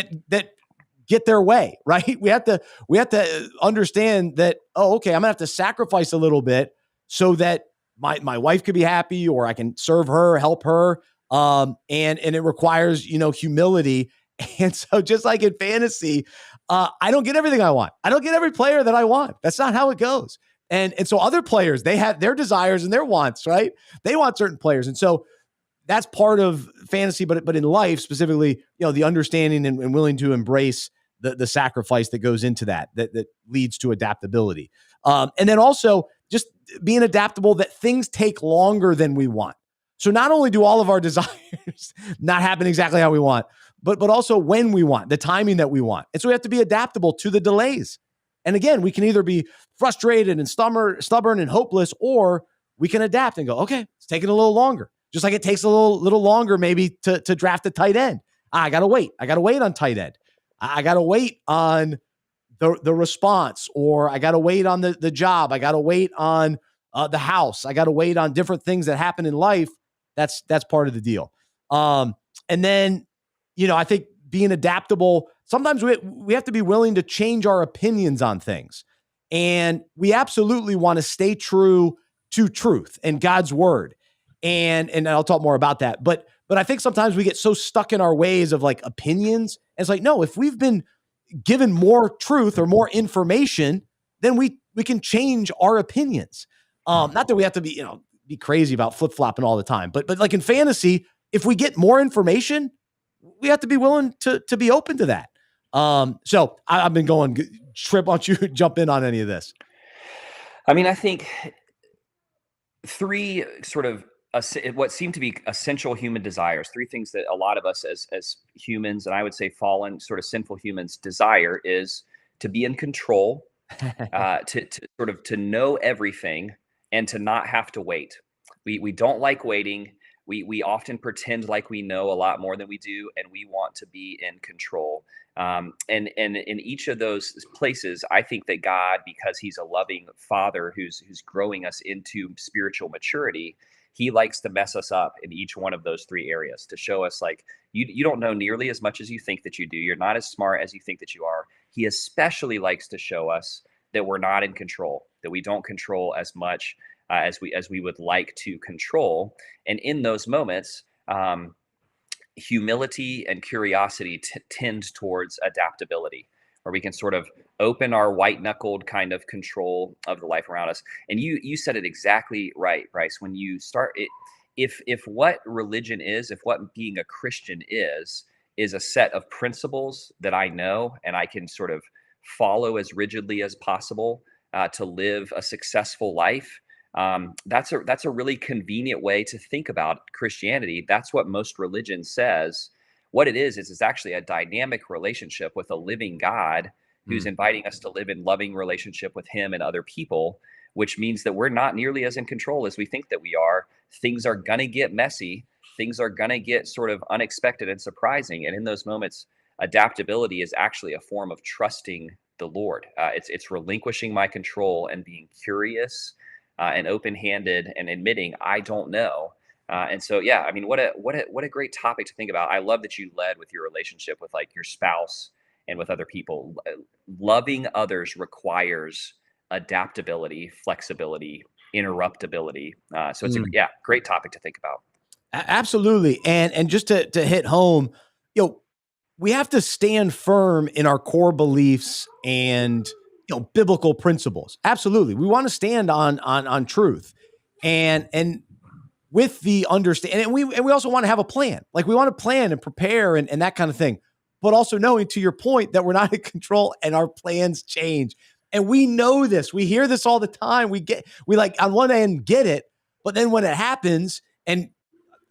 get their way, right? We have to understand that, okay, I'm gonna have to sacrifice a little bit so that my wife could be happy, or I can serve her, help her. And it requires, humility. And so just like in fantasy, I don't get everything I want. I don't get every player that I want. That's not how it goes. And so other players, they have their desires and their wants, right? They want certain players. And so that's part of fantasy, but in life specifically, the understanding and willing to embrace the sacrifice that goes into that leads to adaptability. And then also just being adaptable, that things take longer than we want. So not only do all of our desires not happen exactly how we want, but also when we want, the timing that we want. And so we have to be adaptable to the delays. And again, we can either be frustrated and stubborn and hopeless, or we can adapt and go, okay, it's taking a little longer. Just like it takes a little longer maybe to draft a tight end. I got to wait. I got to wait on tight end. I got to wait on the response, or I got to wait on the job. I got to wait on the house. I got to wait on different things that happen in life. That's part of the deal. And then, I think being adaptable, sometimes we have to be willing to change our opinions on things. And we absolutely want to stay true to truth and God's word. And I'll talk more about that. But I think sometimes we get so stuck in our ways of like opinions. And it's like, no, if we've been given more truth or more information, then we can change our opinions. Not that we have to be, be crazy about flip-flopping all the time, but like in fantasy, if we get more information, we have to be willing to be open to that. So I've been going. Trip, why don't you jump in on any of this? I mean, I think three sort of what seem to be essential human desires, three things that a lot of us as humans, and I would say fallen sort of sinful humans, desire, is to be in control, to sort of to know everything, and to not have to wait. We don't like waiting. We often pretend like we know a lot more than we do, and we want to be in control. And in each of those places, I think that God, because He's a loving Father who's growing us into spiritual maturity, He likes to mess us up in each one of those three areas to show us, like, you don't know nearly as much as you think that you do. You're not as smart as you think that you are. He especially likes to show us that we're not in control, that we don't control as much as we would like to control. And in those moments, humility and curiosity tend towards adaptability, where we can sort of open our white-knuckled kind of control of the life around us. And you said it exactly right, Bryce. When you start it, if what religion is, if what being a Christian is a set of principles that I know and I can sort of follow as rigidly as possible to live a successful life, that's a really convenient way to think about Christianity. That's what most religion says. What it is it's actually a dynamic relationship with a living God who's inviting us to live in loving relationship with Him and other people, which means that we're not nearly as in control as we think that we are. Things are going to get messy. Things are going to get sort of unexpected and surprising. And in those moments, adaptability is actually a form of trusting the Lord. It's relinquishing my control and being curious and open-handed and admitting I don't know. And so, yeah, I mean, what a great topic to think about. I love that you led with your relationship with like your spouse and with other people. Loving others requires adaptability, flexibility, interruptibility. So it's a great topic to think about. Absolutely. And just to hit home, we have to stand firm in our core beliefs and biblical principles. Absolutely. We want to stand on truth. And with the understanding, and we also want to have a plan. Like we want to plan and prepare and that kind of thing, but also knowing, to your point, that we're not in control and our plans change. And we know this. We hear this all the time. We like on one end get it, but then when it happens and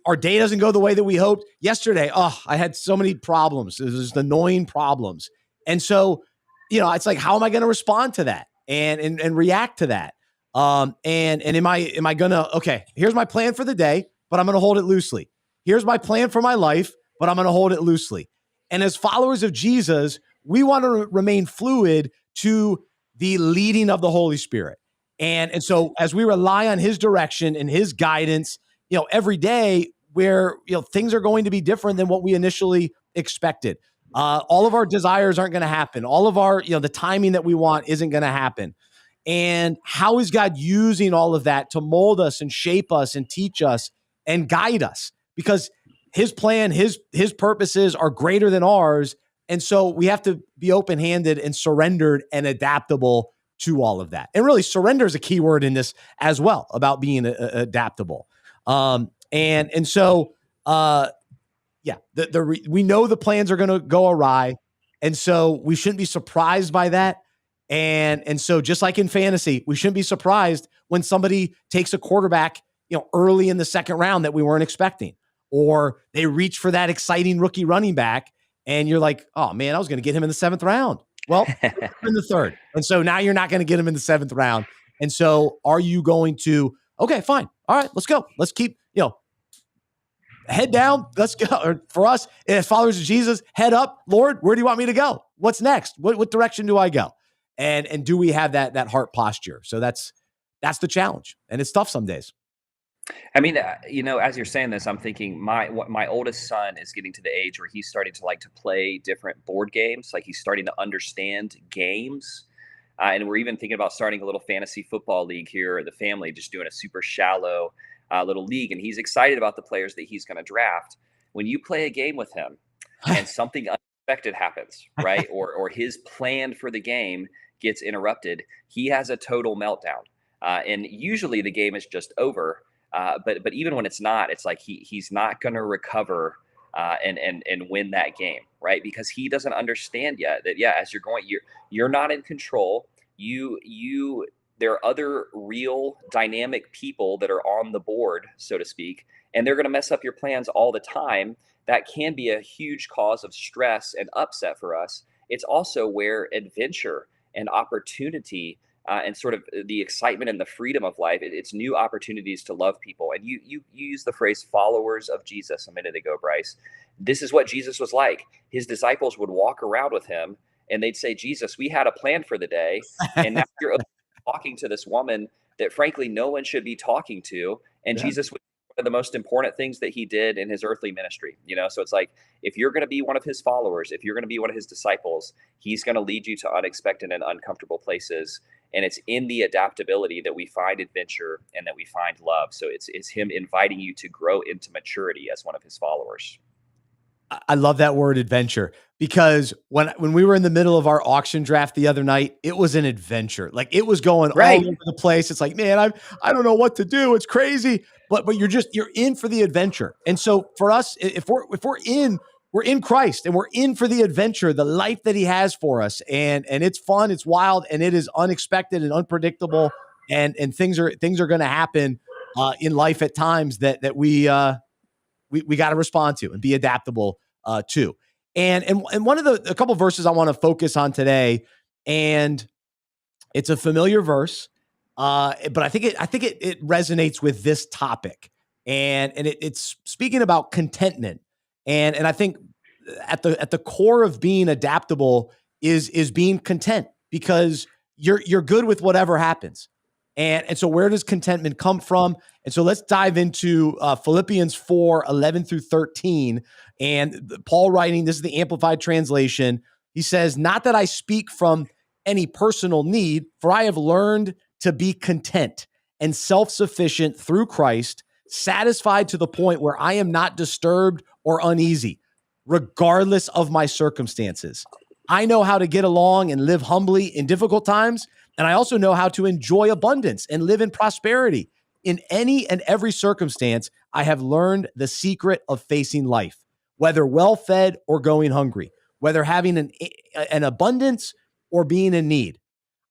our day doesn't go the way that we hoped. Yesterday, I had so many problems. It was just annoying problems. And so, it's like, how am I going to respond to that? and react to that. And am I gonna, okay, here's my plan for the day, but I'm gonna hold it loosely. Here's my plan for my life, but I'm gonna hold it loosely. And as followers of Jesus, we want to remain fluid to the leading of the Holy Spirit. And so as we rely on his direction and his guidance, every day, where things are going to be different than what we initially expected. All of our desires aren't going to happen. All of our, the timing that we want isn't going to happen. And how is God using all of that to mold us and shape us and teach us and guide us? Because his plan, his purposes are greater than ours. And so we have to be open-handed and surrendered and adaptable to all of that. And really, surrender is a key word in this as well, about being adaptable. And so, we know the plans are going to go awry. And so we shouldn't be surprised by that. And so just like in fantasy, we shouldn't be surprised when somebody takes a quarterback, early in the second round that we weren't expecting, or they reach for that exciting rookie running back. And you're like, oh man, I was going to get him in the 7th round. Well, in the 3rd. And so now you're not going to get him in the 7th round. And so are you going to, okay, fine. All right, let's go. Let's keep, head down. Let's go. Or for us, as followers of Jesus, head up. Lord, where do you want me to go? What's next? What direction do I go? And do we have that heart posture? So that's the challenge. And it's tough some days. I mean, as you're saying this, I'm thinking my oldest son is getting to the age where he's starting to like to play different board games. Like he's starting to understand games. And we're even thinking about starting a little fantasy football league here at the family, just doing a super shallow little league. And he's excited about the players that he's going to draft. When you play a game with him and something unexpected happens, right? or his plan for the game gets interrupted, he has a total meltdown. And usually the game is just over. But even when it's not, it's like he's not going to recover and win that game, right? Because he doesn't understand yet that, as you're going, you're not in control. There are other real dynamic people that are on the board, so to speak, and they're going to mess up your plans all the time. That can be a huge cause of stress and upset for us. It's also where adventure and opportunity and sort of the excitement and the freedom of life, it's new opportunities to love people. And you use the phrase followers of Jesus a minute ago, Bryce. This is what Jesus was like. His disciples would walk around with him and they'd say, Jesus, we had a plan for the day. And now you're talking to this woman that frankly no one should be talking to. And Jesus was one of the most important things that he did in his earthly ministry. So it's like, if you're going to be one of his followers, if you're going to be one of his disciples, he's going to lead you to unexpected and uncomfortable places. And it's in the adaptability that we find adventure and that we find love. So it's him inviting you to grow into maturity as one of his followers. I love that word, adventure, because when we were in the middle of our auction draft the other night, it was an adventure. Like it was going all over the place. It's like, man, I don't know what to do. It's crazy, but you're in for the adventure. And so for us, if we're in Christ and we're in for the adventure, the life that he has for us, and it's fun, it's wild, and it is unexpected and unpredictable, and things are going to happen in life at times that we got to respond to and be adaptable to. And one of a couple of verses I want to focus on today, and it's a familiar verse, but I think it resonates with this topic, and it's speaking about contentment, and I think at the core of being adaptable is being content, because you're good with whatever happens. And so where does contentment come from? And so let's dive into Philippians 4:11-13. And Paul writing, this is the Amplified Translation. He says, not that I speak from any personal need, for I have learned to be content and self-sufficient through Christ, satisfied to the point where I am not disturbed or uneasy, regardless of my circumstances. I know how to get along and live humbly in difficult times. And I also know how to enjoy abundance and live in prosperity. In any and every circumstance, I have learned the secret of facing life, whether well-fed or going hungry, whether having an abundance or being in need.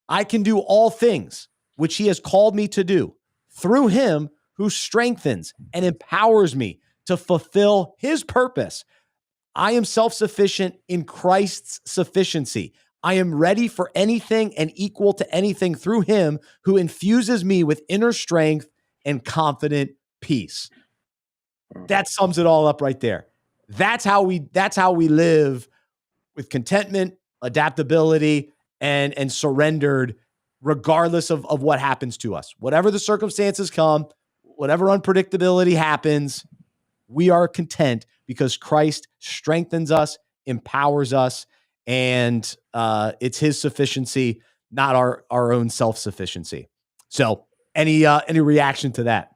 I can do all things which he has called me to do through him who strengthens and empowers me to fulfill his purpose. I am self-sufficient in Christ's sufficiency. I am ready for anything and equal to anything through him who infuses me with inner strength and confident peace. That sums it all up right there. That's how we live with contentment, adaptability, and surrendered, regardless of what happens to us. Whatever the circumstances come, whatever unpredictability happens, we are content because Christ strengthens us, empowers us, and it's his sufficiency, not our own self-sufficiency. So any reaction to that?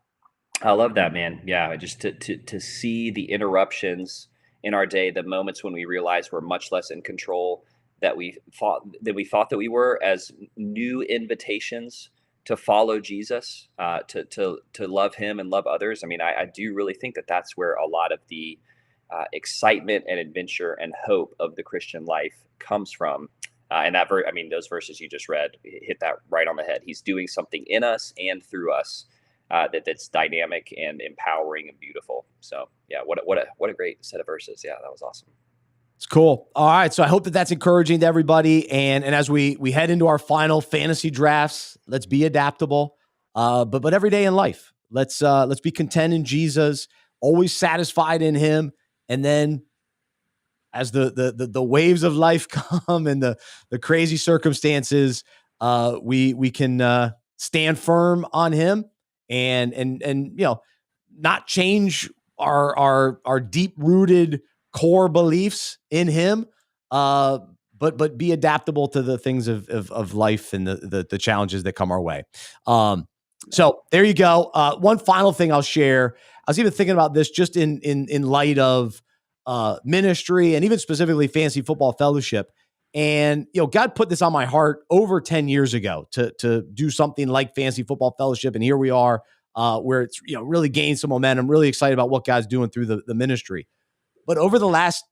I love that, man. Yeah, just to see the interruptions in our day, the moments when we realize we're much less in control that we thought that we were, as new invitations to follow Jesus, to love him and love others. I mean, I do really think that that's where a lot of the excitement and adventure and hope of the Christian life comes from. And those verses you just read hit that right on the head. He's doing something in us and through us that's dynamic and empowering and beautiful. So yeah, what a great set of verses. Yeah, that was awesome. It's cool. All right. So I hope that that's encouraging to everybody. And as we head into our final fantasy drafts, let's be adaptable. But every day in life, let's be content in Jesus, always satisfied in him. And then as the waves of life come and the crazy circumstances, we can stand firm on him and not change our deep rooted core beliefs in him, but be adaptable to the things of life and the challenges that come our way. So there you go. One final thing I'll share. I was even thinking about this just in light of ministry and even specifically Fantasy Football Fellowship. And, God put this on my heart over 10 years ago to do something like Fantasy Football Fellowship. And here we are, where it's, really gained some momentum, really excited about what God's doing through the ministry. But over the last,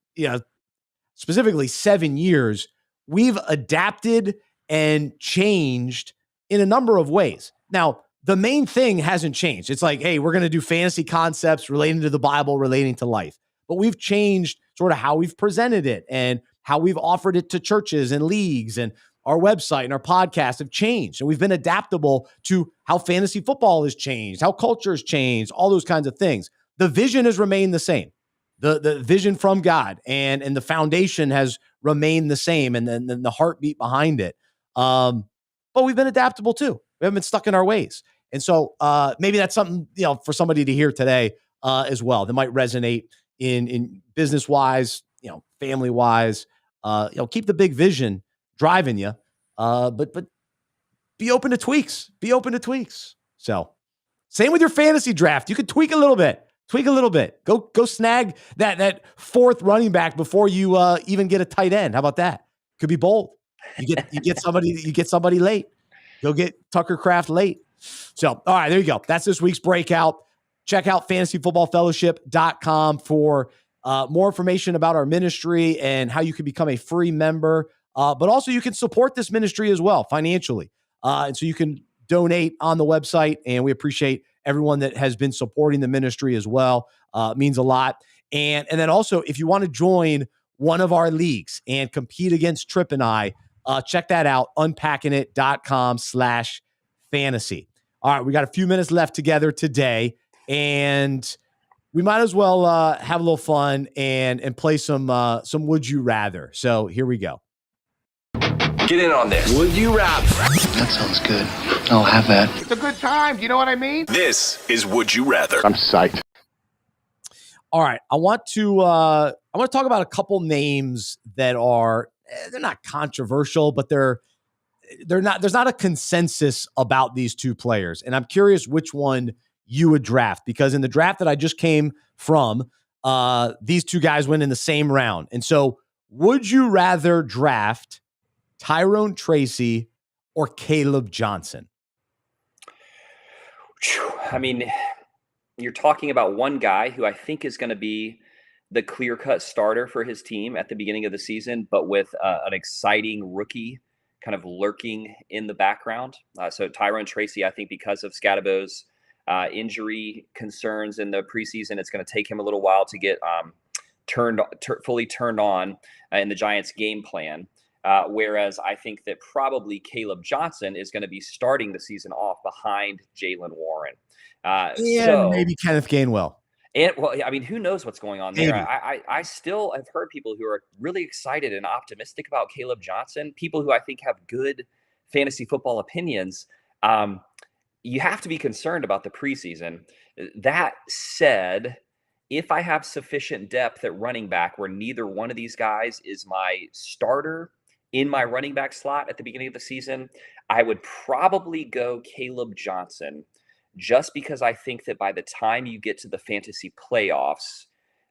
specifically 7 years, we've adapted and changed in a number of ways. Now, the main thing hasn't changed. It's like, hey, we're going to do fantasy concepts relating to the Bible, relating to life. But we've changed sort of how we've presented it and how we've offered it to churches and leagues, and our website and our podcast have changed. And we've been adaptable to how fantasy football has changed, how culture has changed, all those kinds of things. The vision has remained the same. The vision from God and the foundation has remained the same, and then the heartbeat behind it. But we've been adaptable too. We haven't been stuck in our ways. And so maybe that's something, for somebody to hear today as well, that might resonate in business wise, family wise. Keep the big vision driving you, but be open to tweaks. Be open to tweaks. So same with your fantasy draft. You could tweak a little bit. Go snag that fourth running back before you even get a tight end. How about that? Could be bold. You get somebody late. Go get Tucker Kraft late. So, all right, there you go. That's this week's breakout. Check out fantasyfootballfellowship.com for more information about our ministry and how you can become a free member. But also you can support this ministry as well financially. And so you can donate on the website, and we appreciate everyone that has been supporting the ministry as well. It means a lot. And then also, if you want to join one of our leagues and compete against Trip and I, check that out, unpackingit.com/fantasy. All right, we got a few minutes left together today, and we might as well have a little fun and play some Would You Rather. So here we go. Get in on this. Would you rather? That sounds good. I'll have that. It's a good time. Do you know what I mean? This is Would You Rather. I'm psyched. All right, I want to talk about a couple names that are they're not controversial, but they're not. There's not a consensus about these two players, and I'm curious which one you would draft, because in the draft that I just came from, these two guys went in the same round. And so, would you rather draft Tyrone Tracy or Caleb Johnson? I mean, you're talking about one guy who I think is going to be the clear-cut starter for his team at the beginning of the season, but with an exciting rookie kind of lurking in the background. So Tyrone Tracy, I think because of Scadabo's injury concerns in the preseason, it's going to take him a little while to get fully turned on in the Giants' game plan. Whereas I think that probably Caleb Johnson is going to be starting the season off behind Jaylen Warren. And maybe Kenneth Gainwell. And well, I mean, who knows what's going on there? Maybe. I still have heard people who are really excited and optimistic about Caleb Johnson, people who I think have good fantasy football opinions. You have to be concerned about the preseason. That said, if I have sufficient depth at running back where neither one of these guys is my starter in my running back slot at the beginning of the season, I would probably go Caleb Johnson, just because I think that by the time you get to the fantasy playoffs,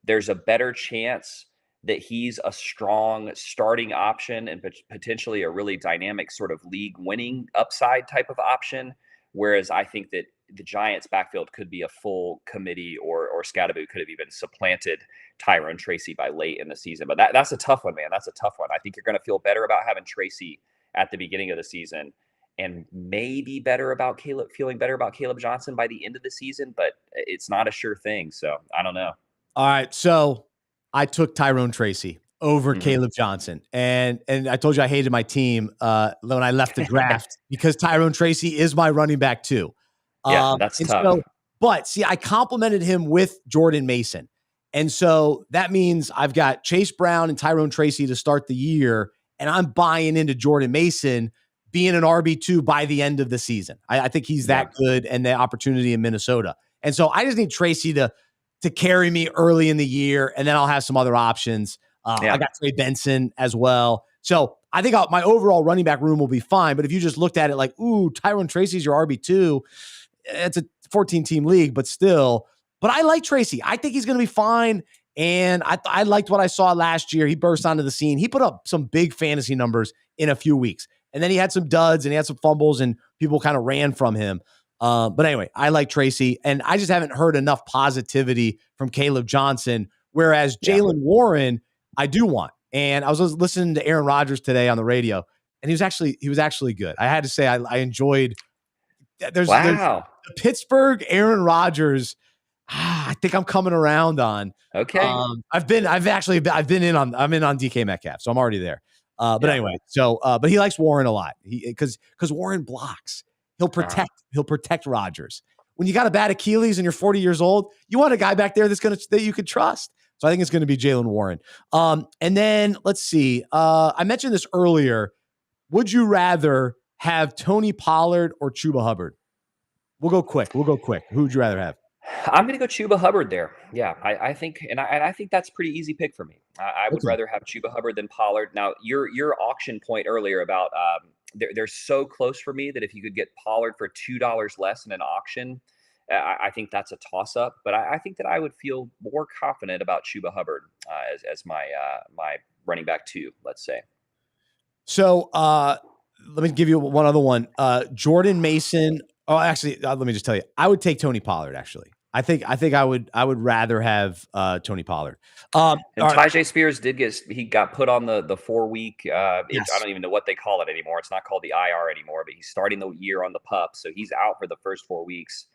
there's a better chance that he's a strong starting option and potentially a really dynamic sort of league winning upside type of option. Whereas I think that the Giants backfield could be a full committee, or Scatterboot could have even supplanted Tyrone Tracy by late in the season. But that's a tough one, man. That's a tough one. I think you're going to feel better about having Tracy at the beginning of the season, and maybe feeling better about Caleb Johnson by the end of the season, but it's not a sure thing. So I don't know. All right. So I took Tyrone Tracy over Caleb Johnson. And I told you I hated my team when I left the draft because Tyrone Tracy is my running back too. Yeah, that's tough. So, but see, I complimented him with Jordan Mason. And so that means I've got Chase Brown and Tyrone Tracy to start the year, and I'm buying into Jordan Mason being an RB2 by the end of the season. I think he's that good, and the opportunity in Minnesota. And so I just need Tracy to carry me early in the year, and then I'll have some other options. I got Trey Benson as well. So I think my overall running back room will be fine. But if you just looked at it like, ooh, Tyrone Tracy's your RB2, it's a 14-team league, but still. But I like Tracy. I think he's going to be fine. And I liked what I saw last year. He burst onto the scene. He put up some big fantasy numbers in a few weeks. And then he had some duds and he had some fumbles and people kind of ran from him. But anyway, I like Tracy. And I just haven't heard enough positivity from Caleb Johnson. Whereas Jaylen Warren, I do want. And I was listening to Aaron Rodgers today on the radio, and he was actually good. I had to say I enjoyed. There's the Pittsburgh Aaron Rodgers. I think I'm coming around on. Okay. I'm in on DK Metcalf, so I'm already there. But anyway, but he likes Warren a lot. Because Warren blocks. He'll protect Rodgers. When you got a bad Achilles and you're 40 years old, you want a guy back there that you could trust. So I think it's going to be Jaylen Warren. And then let's see. I mentioned this earlier. Would you rather have Tony Pollard or Chuba Hubbard? We'll go quick. Who would you rather have? I'm going to go Chuba Hubbard there. Yeah, I think, and I think that's a pretty easy pick for me. I would rather have Chuba Hubbard than Pollard. Now, your auction point earlier about they're so close for me that if you could get Pollard for $2 less in an auction, I think that's a toss-up. But I think that I would feel more confident about Chuba Hubbard as my running back 2, let's say. So let me give you one other one. Jordan Mason. Oh, actually, let me just tell you, I would take Tony Pollard. Actually, I think I would rather have Tony Pollard. And Tyjae Spears he got put on the 4-week. I don't even know what they call it anymore. It's not called the IR anymore, but he's starting the year on the PUP, so he's out for the first 4 weeks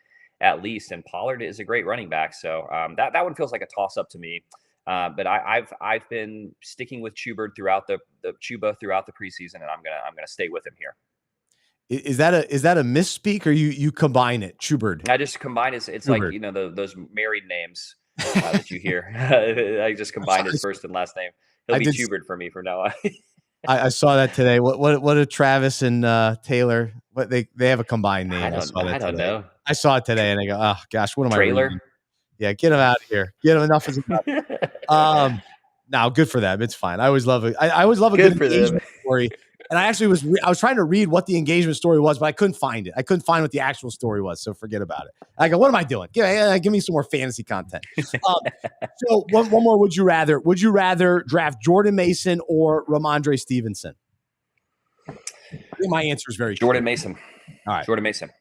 at least. And Pollard is a great running back, so that one feels like a toss up to me. But I've been sticking with Chuba throughout the preseason, and I'm gonna stay with him here. Is that a misspeak, or you combine it? Chubard. I just combine it. It's Chubard. Like those married names that you hear. I just combine his first and last name. He'll be Chubard for me from now on. I saw that today. What are Travis and Taylor? What they have a combined name. I don't know. I saw it today, and I go, oh gosh, what am Trailer? I reading? Yeah, get him out of here. Get him. Enough is enough. Now, good for them. It's fine. I always love it. I always love a good engagement story. And I was trying to read what the engagement story was, but I couldn't find it. I couldn't find what the actual story was. So forget about it. I go, what am I doing? Give me some more fantasy content. So one more. Would you rather draft Jordan Mason or Ramondre Stevenson? I think my answer is very Jordan Mason. All right. Jordan Mason.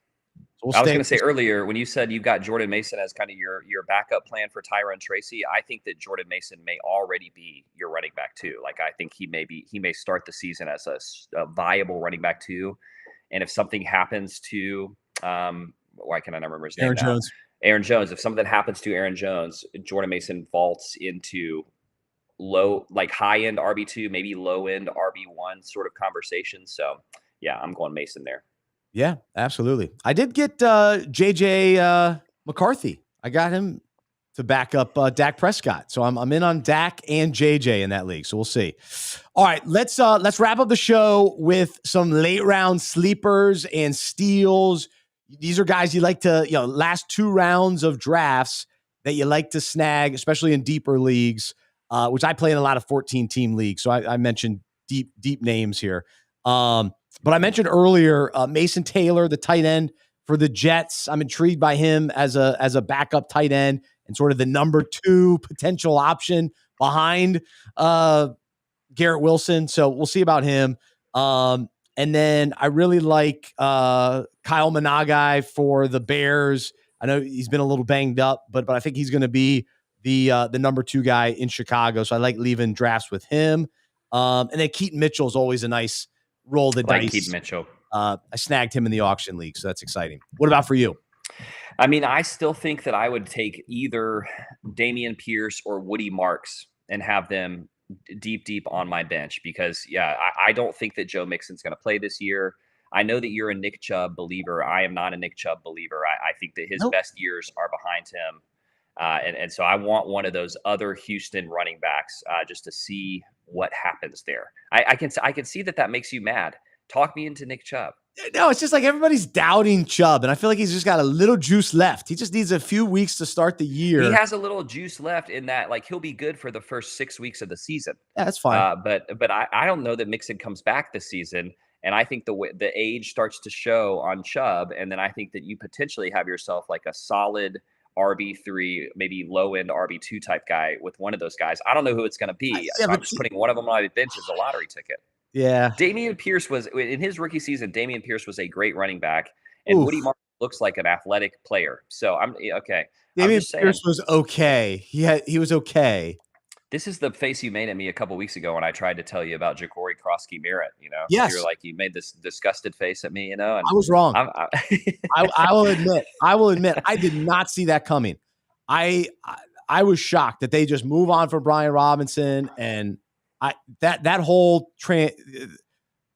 So I was going to say earlier, when you said you've got Jordan Mason as kind of your backup plan for Tyrone Tracy, I think that Jordan Mason may already be your running back too. Like, I think he may start the season as a viable running back too. And if something happens to, why can I not remember his name now? Aaron Jones. If something happens to Aaron Jones, Jordan Mason vaults into low, like high end RB2, maybe low end RB1 sort of conversation. So yeah, I'm going Mason there. Yeah, absolutely. I did get JJ McCarthy. I got him to back up Dak Prescott. So I'm in on Dak and JJ in that league. So we'll see. All right, let's wrap up the show with some late round sleepers and steals. These are guys you like to, last 2 rounds of drafts that you like to snag, especially in deeper leagues, which I play in a lot of 14-team leagues. So I mentioned deep names here. But I mentioned earlier Mason Taylor, the tight end for the Jets. I'm intrigued by him as a backup tight end and sort of the number 2 potential option behind Garrett Wilson. So we'll see about him. And then I really like Kyle Managai for the Bears. I know he's been a little banged up, but I think he's going to be the number 2 guy in Chicago. So I like leaving drafts with him. And then Keaton Mitchell is always a nice roll the dice. Keaton Mitchell. I snagged him in the auction league, so that's exciting. What about for you? I mean, I still think that I would take either Damian Pierce or Woody Marks and have them deep on my bench because, I don't think that Joe Mixon's going to play this year. I know that you're a Nick Chubb believer. I am not a Nick Chubb believer. I think that his best years are behind him. And so I want one of those other Houston running backs just to see what happens there. I can see that makes you mad. Talk me into Nick Chubb. No, it's just like everybody's doubting Chubb, and I feel like he's just got a little juice left. He just needs a few weeks to start the year. He has a little juice left in that, like, he'll be good for the first 6 weeks of the season. Yeah, that's fine. But I don't know that Mixon comes back this season, and I think the age starts to show on Chubb, and then I think that you potentially have yourself like a solid RB3, maybe low end RB2 type guy with one of those guys. I don't know who it's going to be. So I'm just putting one of them on my bench as a lottery ticket. Yeah. Damian Pierce was in his rookie season. Damian Pierce was a great running back, and Woody Marks looks like an athletic player. So I'm okay. Damian Pierce was okay. He was okay. This is the face you made at me a couple weeks ago when I tried to tell you about Ja'Cory Krosky-Merritt. Yes. You're like, you made this disgusted face at me. And I was wrong. I will admit, I did not see that coming. I was shocked that they just move on from Brian Robinson and that whole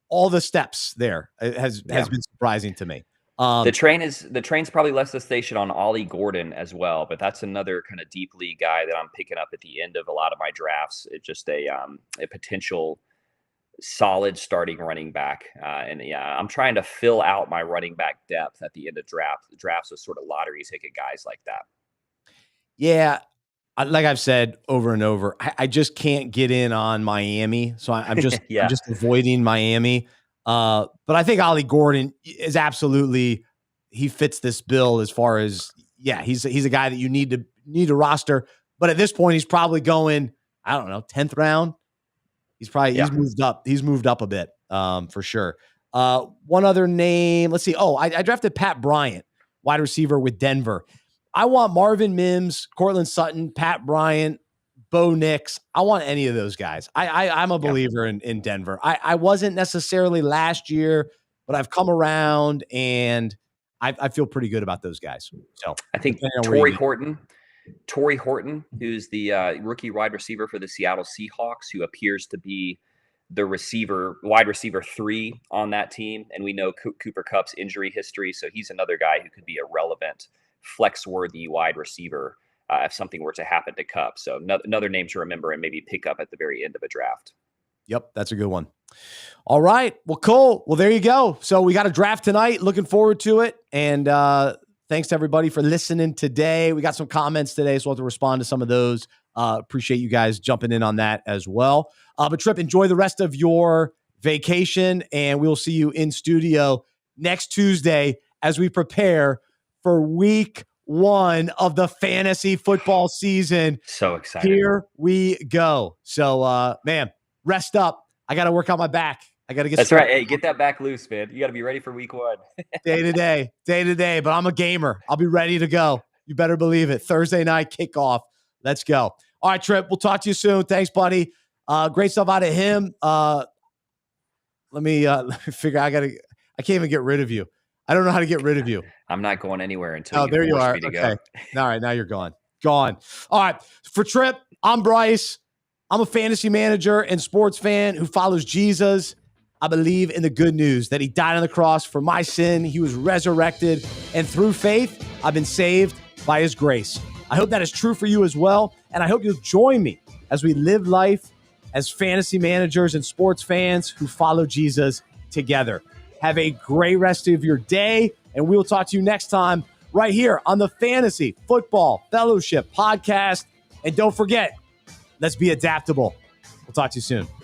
all the steps there has been surprising to me. The train's probably left the station on Ollie Gordon as well, but that's another kind of deep league guy that I'm picking up at the end of a lot of my drafts. It's just a potential solid starting running back. I'm trying to fill out my running back depth at the end of drafts with sort of lottery ticket guys like that. Yeah. Like I've said over and over, I just can't get in on Miami. So I'm just, I'm just avoiding Miami. But I think Ollie Gordon is absolutely, he fits this bill as far as, he's a guy that you need to roster. But at this point, he's probably going, I don't know, 10th round. He's moved up. He's moved up a bit for sure. One other name, let's see. Oh, I drafted Pat Bryant, wide receiver with Denver. I want Marvin Mims, Cortland Sutton, Pat Bryant, Bo Nix. I want any of those guys. I'm a believer in Denver. I wasn't necessarily last year, but I've come around and I feel pretty good about those guys. So I think Torrey Horton, who's the rookie wide receiver for the Seattle Seahawks, who appears to be the wide receiver 3 on that team. And we know Cooper Kupp's injury history. So he's another guy who could be a relevant flex-worthy wide receiver if something were to happen to Kupp. So another name to remember and maybe pick up at the very end of a draft. Yep, that's a good one. All right. Well, cool. Well, there you go. So we got a draft tonight. Looking forward to it. And thanks to everybody for listening today. We got some comments today, so we'll have to respond to some of those. Appreciate you guys jumping in on that as well. But Trip, enjoy the rest of your vacation, and we'll see you in studio next Tuesday as we prepare for week 1 of the fantasy football season. So excited. Here we go. So, man, rest up. I got to work on my back. I got to get That's started. Right. Hey, get that back loose, man. You got to be ready for week 1. day to day, but I'm a gamer. I'll be ready to go. You better believe it. Thursday night kickoff. Let's go. All right, Trip, we'll talk to you soon. Thanks, buddy. Great stuff out of him. Let me figure. I can't even get rid of you. I don't know how to get rid of you. I'm not going anywhere until there you are. Okay. All right. Now you're gone. All right. For Trip, I'm Bryce. I'm a fantasy manager and sports fan who follows Jesus. I believe in the good news that he died on the cross for my sin. He was resurrected. And through faith, I've been saved by his grace. I hope that is true for you as well. And I hope you'll join me as we live life as fantasy managers and sports fans who follow Jesus together. Have a great rest of your day. And we'll talk to you next time right here on the Fantasy Football Fellowship Podcast. And don't forget, let's be adaptable. We'll talk to you soon.